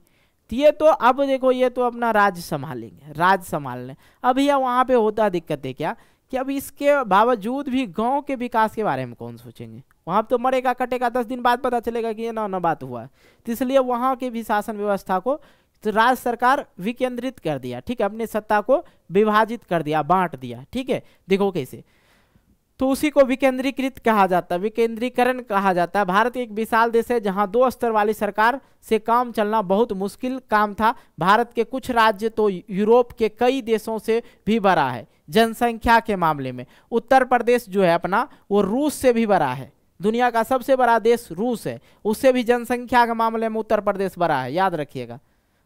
तो ये तो अब देखो ये तो अपना राज्य संभालेंगे, राज्य संभालने। अब भैया वहाँ पे होता दिक्कत है क्या कि अब इसके बावजूद भी गांव के विकास के बारे में कौन सोचेंगे। वहाँ तो मरेगा कटेगा, 10 दिन बाद पता चलेगा कि ये ना बात हुआ है। तो इसलिए वहाँ के भी शासन व्यवस्था को तो राज्य सरकार विकेंद्रित कर दिया। ठीक है, अपने सत्ता को विभाजित कर दिया, बांट दिया। ठीक है, देखो कैसे तो उसी को विकेंद्रीकृत कहा जाता है, विकेंद्रीकरण कहा जाता है। भारत एक विशाल देश है जहां 2 स्तर वाली सरकार से काम चलना बहुत मुश्किल काम था। भारत के कुछ राज्य तो यूरोप के कई देशों से भी बड़ा है जनसंख्या के मामले में। उत्तर प्रदेश जो है अपना वो रूस से भी बड़ा है, दुनिया का सबसे बड़ा देश रूस है, उससे भी जनसंख्या के मामले में उत्तर प्रदेश बड़ा है, याद रखिएगा।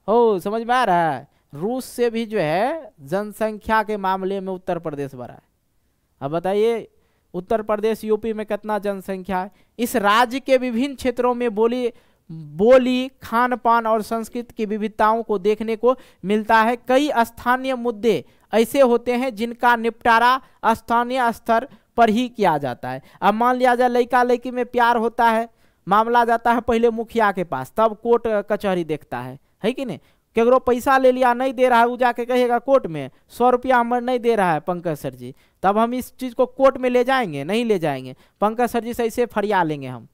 हो समझ में आ रहा है, रूस से भी जो है जनसंख्या के मामले में उत्तर प्रदेश बड़ा है। अब बताइए उत्तर प्रदेश यूपी में कितना जनसंख्या है। इस राज्य के विभिन्न क्षेत्रों में बोली खान पान और संस्कृति की विविधताओं को देखने को मिलता है। कई स्थानीय मुद्दे ऐसे होते हैं जिनका निपटारा स्थानीय स्तर पर ही किया जाता है। अब मान लिया जाए लड़का लड़की में प्यार होता है, मामला जाता है पहले मुखिया के पास, तब कोर्ट कचहरी देखता है कि नहीं। केकरो पैसा ले लिया नहीं दे रहा है, वो जाके कहेगा कोर्ट में 100 रुपया हमारे नहीं दे रहा है पंकज सर जी, तब हम इस चीज़ को कोर्ट में ले जाएंगे? नहीं ले जाएंगे। पंकज सर जी से ऐसे फरिया लेंगे हम,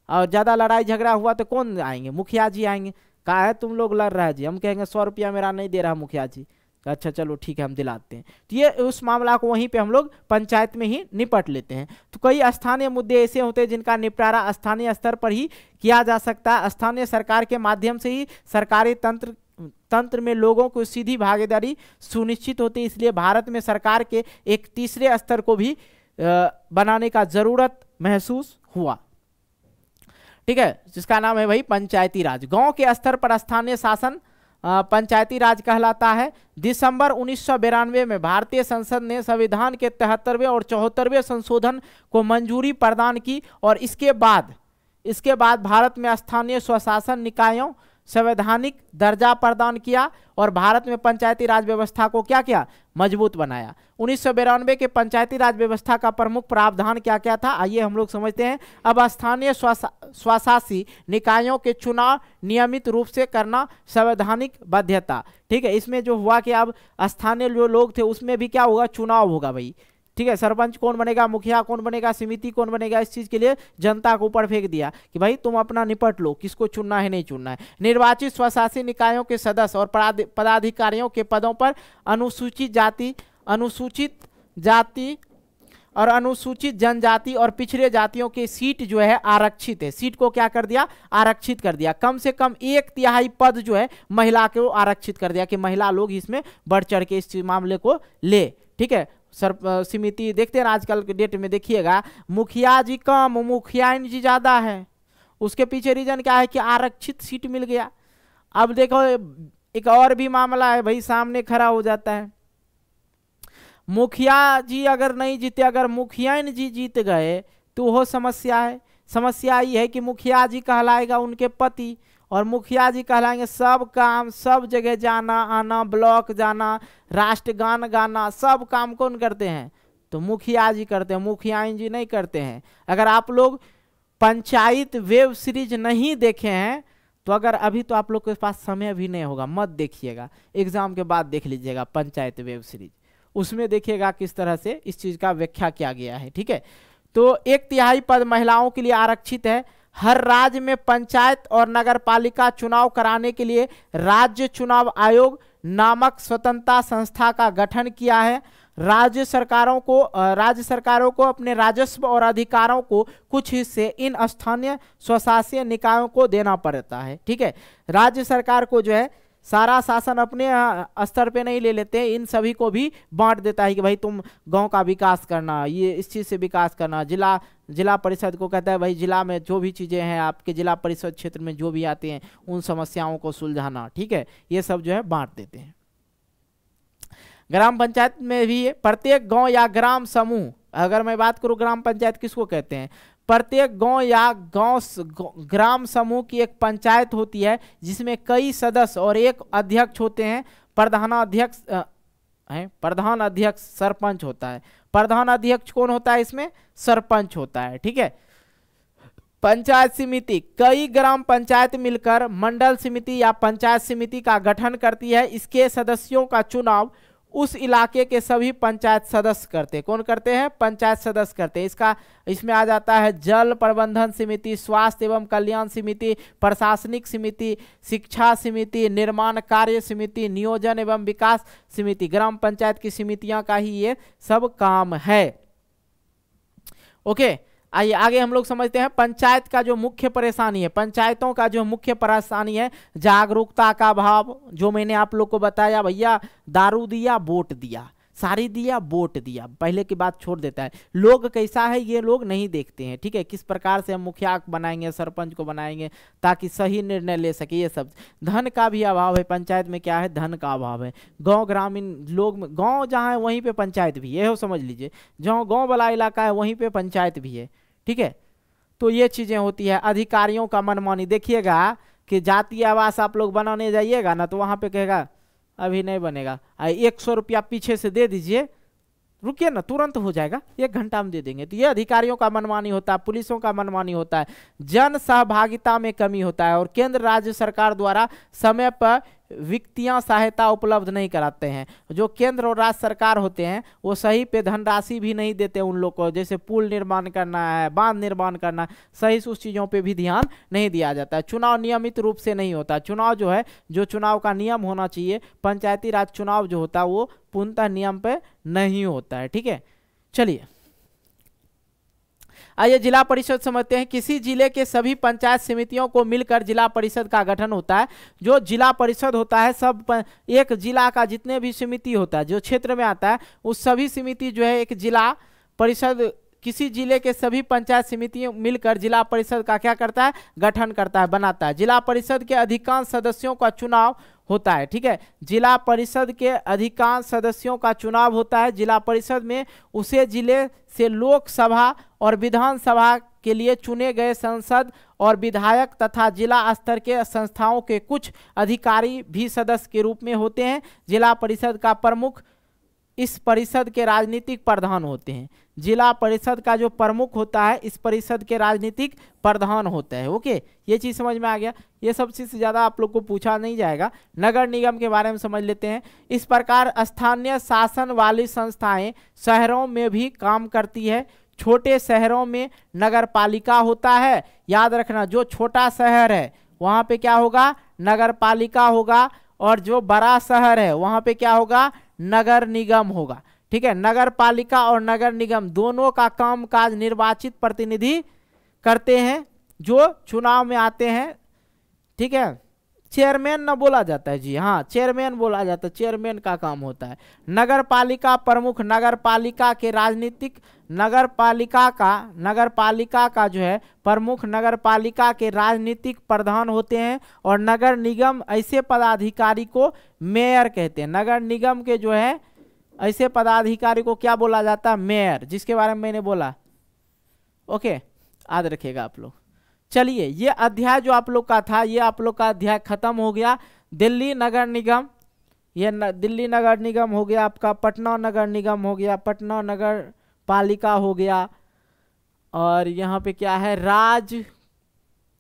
और ज़्यादा लड़ाई झगड़ा हुआ तो कौन आएंगे? मुखिया जी आएंगे। कहा है तुम लोग लड़ रहा है जी, हम कहेंगे 100 रुपया मेरा नहीं दे रहा मुखिया जी, अच्छा चलो ठीक है हम दिलाते हैं। तो ये उस मामला को वहीं पे हम लोग पंचायत में ही निपट लेते हैं। तो कई स्थानीय मुद्दे ऐसे होते हैं जिनका निपटारा स्थानीय स्तर पर ही किया जा सकता है। स्थानीय सरकार के माध्यम से ही सरकारी तंत्र में लोगों को सीधी भागीदारी सुनिश्चित होती है। इसलिए भारत में सरकार के एक तीसरे स्तर को भी बनाने का जरूरत महसूस हुआ, ठीक है, जिसका नाम है भाई पंचायती राज। गांव के स्तर पर स्थानीय शासन पंचायती राज कहलाता है। दिसंबर 1992 में भारतीय संसद ने संविधान के 73वें और 74वें संशोधन को मंजूरी प्रदान की और इसके बाद भारत में स्थानीय स्वशासन निकायों संवैधानिक दर्जा प्रदान किया और भारत में पंचायती राज व्यवस्था को क्या किया? मजबूत बनाया। 1992 के पंचायती राज व्यवस्था का प्रमुख प्रावधान क्या क्या था, आइए हम लोग समझते हैं। अब स्थानीय स्वशासी निकायों के चुनाव नियमित रूप से करना संवैधानिक बाध्यता, ठीक है। इसमें जो हुआ कि अब स्थानीय जो लोग थे उसमें भी क्या होगा? चुनाव होगा भाई, ठीक है। सरपंच कौन बनेगा, मुखिया कौन बनेगा, समिति कौन बनेगा, इस चीज के लिए जनता को ऊपर फेंक दिया कि भाई तुम अपना निपट लो, किसको चुनना है नहीं चुनना है। निर्वाचित स्वशासी निकायों के सदस्य और पदाधिकारियों के पदों पर अनुसूचित जाति और अनुसूचित जनजाति और पिछड़े जातियों की सीट जो है आरक्षित है। सीट को क्या कर दिया? आरक्षित कर दिया। कम से कम 1/3 पद जो है महिला को आरक्षित कर दिया कि महिला लोग इसमें बढ़ चढ़ के इस मामले को ले, ठीक है। समिति देखते हैं आजकल के डेट में, देखिएगा मुखिया जी कम मुखिया जी ज्यादा है। उसके पीछे रीजन क्या है कि आरक्षित सीट मिल गया। अब देखो एक और भी मामला है भाई, सामने खड़ा हो जाता है। मुखिया जी अगर नहीं जीते, अगर मुखिया जी जीत गए तो वो समस्या है। समस्या ये है कि मुखिया जी कहलाएगा उनके पति और मुखिया जी कहलाएंगे सब काम, सब जगह जाना आना, ब्लॉक जाना, राष्ट्रगान गाना, सब काम कौन करते हैं? तो मुखिया जी करते हैं, मुखिया जी नहीं करते हैं। अगर आप लोग पंचायत वेब सीरीज नहीं देखे हैं तो अगर अभी तो आप लोग के पास समय भी नहीं होगा, मत देखिएगा, एग्जाम के बाद देख लीजिएगा पंचायत वेब सीरीज, उसमें देखिएगा किस तरह से इस चीज का व्याख्या किया गया है, ठीक है। तो 1/3 पद महिलाओं के लिए आरक्षित है। हर राज्य में पंचायत और नगरपालिका चुनाव कराने के लिए राज्य चुनाव आयोग नामक स्वतंत्रता संस्था का गठन किया है। राज्य सरकारों को अपने राजस्व और अधिकारों को कुछ हिस्से इन स्थानीय स्वशासी निकायों को देना पड़ता है, ठीक है। राज्य सरकार को जो है सारा शासन अपने स्तर पे नहीं ले लेते, इन सभी को भी बांट देता है कि भाई तुम गांव का विकास करना, ये इस चीज़ से विकास करना। जिला परिषद को कहता है भाई जिला में जो भी चीज़ें हैं आपके जिला परिषद क्षेत्र में जो भी आते हैं उन समस्याओं को सुलझाना, ठीक है, ये सब जो है बांट देते हैं। ग्राम पंचायत में भी प्रत्येक गांव या ग्राम समूह, अगर मैं बात करूं ग्राम पंचायत किसको कहते हैं? प्रत्येक गांव या ग्राम समूह की एक पंचायत होती है जिसमें कई सदस्य और एक अध्यक्ष होते हैं। प्रधान अध्यक्ष सरपंच होता है। प्रधान अध्यक्ष कौन होता है इसमें? सरपंच होता है, ठीक है। पंचायत समिति, कई ग्राम पंचायत मिलकर मंडल समिति या पंचायत समिति का गठन करती है। इसके सदस्यों का चुनाव उस इलाके के सभी पंचायत सदस्य करते हैं। कौन करते हैं? पंचायत सदस्य करते हैं। इसमें आ जाता है जल प्रबंधन समिति, स्वास्थ्य एवं कल्याण समिति, प्रशासनिक समिति, शिक्षा समिति, निर्माण कार्य समिति, नियोजन एवं विकास समिति। ग्राम पंचायत की समितियां का ही ये सब काम है। ओके, आइए आगे हम लोग समझते हैं पंचायत का जो मुख्य परेशानी है। पंचायतों का जो मुख्य परेशानी है जागरूकता का अभाव, जो मैंने आप लोग को बताया भैया, दारू दिया वोट दिया, साड़ी दिया वोट दिया, पहले की बात छोड़ देता है। लोग कैसा है ये लोग नहीं देखते हैं, ठीक है, किस प्रकार से हम मुखिया बनाएंगे, सरपंच को बनाएंगे ताकि सही निर्णय ले सके, ये सब। धन का भी अभाव है पंचायत में, क्या है, धन का अभाव है। गांव ग्रामीण लोग, गांव जहाँ है वहीं पे पंचायत भी है, हो समझ लीजिए, जहाँ गांव वाला इलाका है वहीं पे पंचायत भी है, ठीक है। तो ये चीजें होती है। अधिकारियों का मनमानी, देखिएगा कि जातीय आवास आप लोग बनाने जाइएगा ना तो वहां पे कहेगा अभी नहीं बनेगा, 100 रुपया पीछे से दे दीजिए, रुकिए ना तुरंत हो जाएगा, 1 घंटा में दे देंगे। तो ये अधिकारियों का मनमानी होता है, पुलिसों का मनमानी होता है, जन सहभागिता में कमी होता है, और केंद्र राज्य सरकार द्वारा समय पर वित्तीय सहायता उपलब्ध नहीं कराते हैं। जो केंद्र और राज्य सरकार होते हैं वो सही पे धनराशि भी नहीं देते उन लोग को, जैसे पुल निर्माण करना है, बांध निर्माण करना, सही से उस चीज़ों पे भी ध्यान नहीं दिया जाता है। चुनाव नियमित रूप से नहीं होता। चुनाव जो है, जो चुनाव का नियम होना चाहिए, पंचायती राज चुनाव जो होता है वो पूर्णतः नियम पे नहीं होता है, ठीक है। चलिए आइए जिला परिषद समझते हैं। किसी जिले के सभी पंचायत समितियों को मिलकर जिला परिषद का गठन होता है। जो जिला परिषद होता है, सब एक जिला का जितने भी समिति होता है जो क्षेत्र में आता है, उस सभी समिति जो है एक जिला परिषद, किसी जिले के सभी पंचायत समिति मिलकर जिला परिषद का क्या करता है, गठन करता है, बनाता है। जिला परिषद के अधिकांश सदस्यों का चुनाव होता है, ठीक है। जिला परिषद के अधिकांश सदस्यों का चुनाव होता है। जिला परिषद में उसे जिले से लोकसभा और विधानसभा के लिए चुने गए सांसद और विधायक तथा जिला स्तर के संस्थाओं के कुछ अधिकारी भी सदस्य के रूप में होते हैं। जिला परिषद का प्रमुख इस परिषद के राजनीतिक प्रधान होते हैं। जिला परिषद का जो प्रमुख होता है इस परिषद के राजनीतिक प्रधान होते हैं। ओके, ये चीज समझ में आ गया। ये सब चीज से ज्यादा आप लोग को पूछा नहीं जाएगा। नगर निगम के बारे में समझ लेते हैं। इस प्रकार स्थानीय शासन वाली संस्थाएं शहरों में भी काम करती है। छोटे शहरों में नगर पालिका होता है। याद रखना, जो छोटा शहर है वहां पे क्या होगा, नगर पालिका होगा, और जो बड़ा शहर है वहां पे क्या होगा, नगर निगम होगा, ठीक है। नगर पालिका और नगर निगम दोनों का कामकाज निर्वाचित प्रतिनिधि करते हैं जो चुनाव में आते हैं, ठीक है। चेयरमैन ना बोला जाता है जी, हाँ चेयरमैन बोला जाता है, चेयरमैन का काम होता है। नगर पालिका प्रमुख नगर पालिका के राजनीतिक, नगर पालिका का जो है प्रमुख नगर पालिका के राजनीतिक प्रधान होते हैं। और नगर निगम ऐसे पदाधिकारी को मेयर कहते हैं। नगर निगम के जो है ऐसे पदाधिकारी को क्या बोला जाता है, मेयर, जिसके बारे में मैंने बोला। ओके, याद रखिएगा आप लोग। चलिए, ये अध्याय जो आप लोग का था, ये आप लोग का अध्याय खत्म हो गया। दिल्ली नगर निगम, ये दिल्ली नगर निगम हो गया आपका। पटना नगर निगम हो गया, पटना नगर पालिका हो गया। और यहाँ पे क्या है,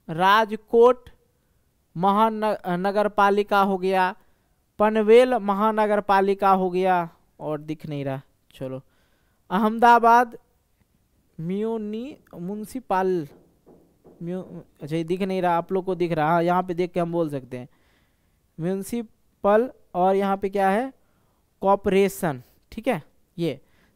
राजकोट महानगर पालिका हो गया। पनवेल महानगर पालिका हो गया, और दिख नहीं रहा, चलो। अहमदाबाद म्यूनिसिपल, अच्छा ये दिख नहीं रहा, आप लोग को दिख रहा, हाँ यहाँ पे देख के हम बोल सकते हैं म्यूनिसिपल। और यहाँ पे क्या है, कॉर्पोरेशन, ठीक है।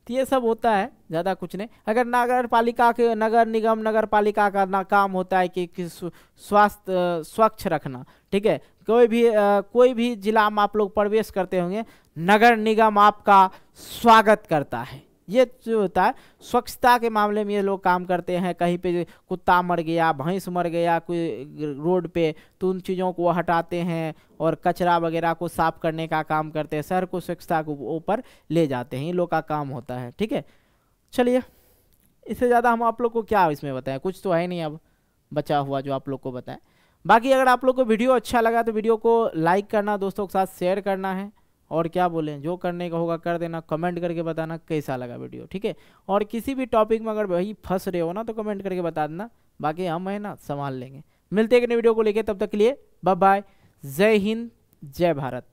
ये सब होता है, ज़्यादा कुछ नहीं। अगर नगर पालिका के, नगर निगम नगर पालिका का ना काम होता है कि स्वास्थ्य स्वच्छ रखना, ठीक है। कोई भी जिला में आप लोग प्रवेश करते होंगे, नगर निगम आपका स्वागत करता है। ये जो होता है स्वच्छता के मामले में ये लोग काम करते हैं। कहीं पे कुत्ता मर गया, भैंस मर गया कोई रोड पे, तो उन चीज़ों को हटाते हैं और कचरा वगैरह को साफ करने का काम करते हैं। शहर को स्वच्छता को ऊपर ले जाते हैं, इन लोग का काम होता है, ठीक है। चलिए, इससे ज़्यादा हम आप लोग को क्या इसमें बताएं, कुछ तो है नहीं अब बचा हुआ जो आप लोग को बताएं। बाकी अगर आप लोग को वीडियो अच्छा लगा तो वीडियो को लाइक करना, दोस्तों के साथ शेयर करना है, और क्या बोलें, जो करने का होगा कर देना। कमेंट करके बताना कैसा लगा वीडियो, ठीक है। और किसी भी टॉपिक में अगर वही फंस रहे हो ना तो कमेंट करके बता देना, बाकी हम है ना संभाल लेंगे। मिलते हैं एक नई वीडियो को लेके, तब तक के लिए बाय बाय। जय हिंद, जय भारत।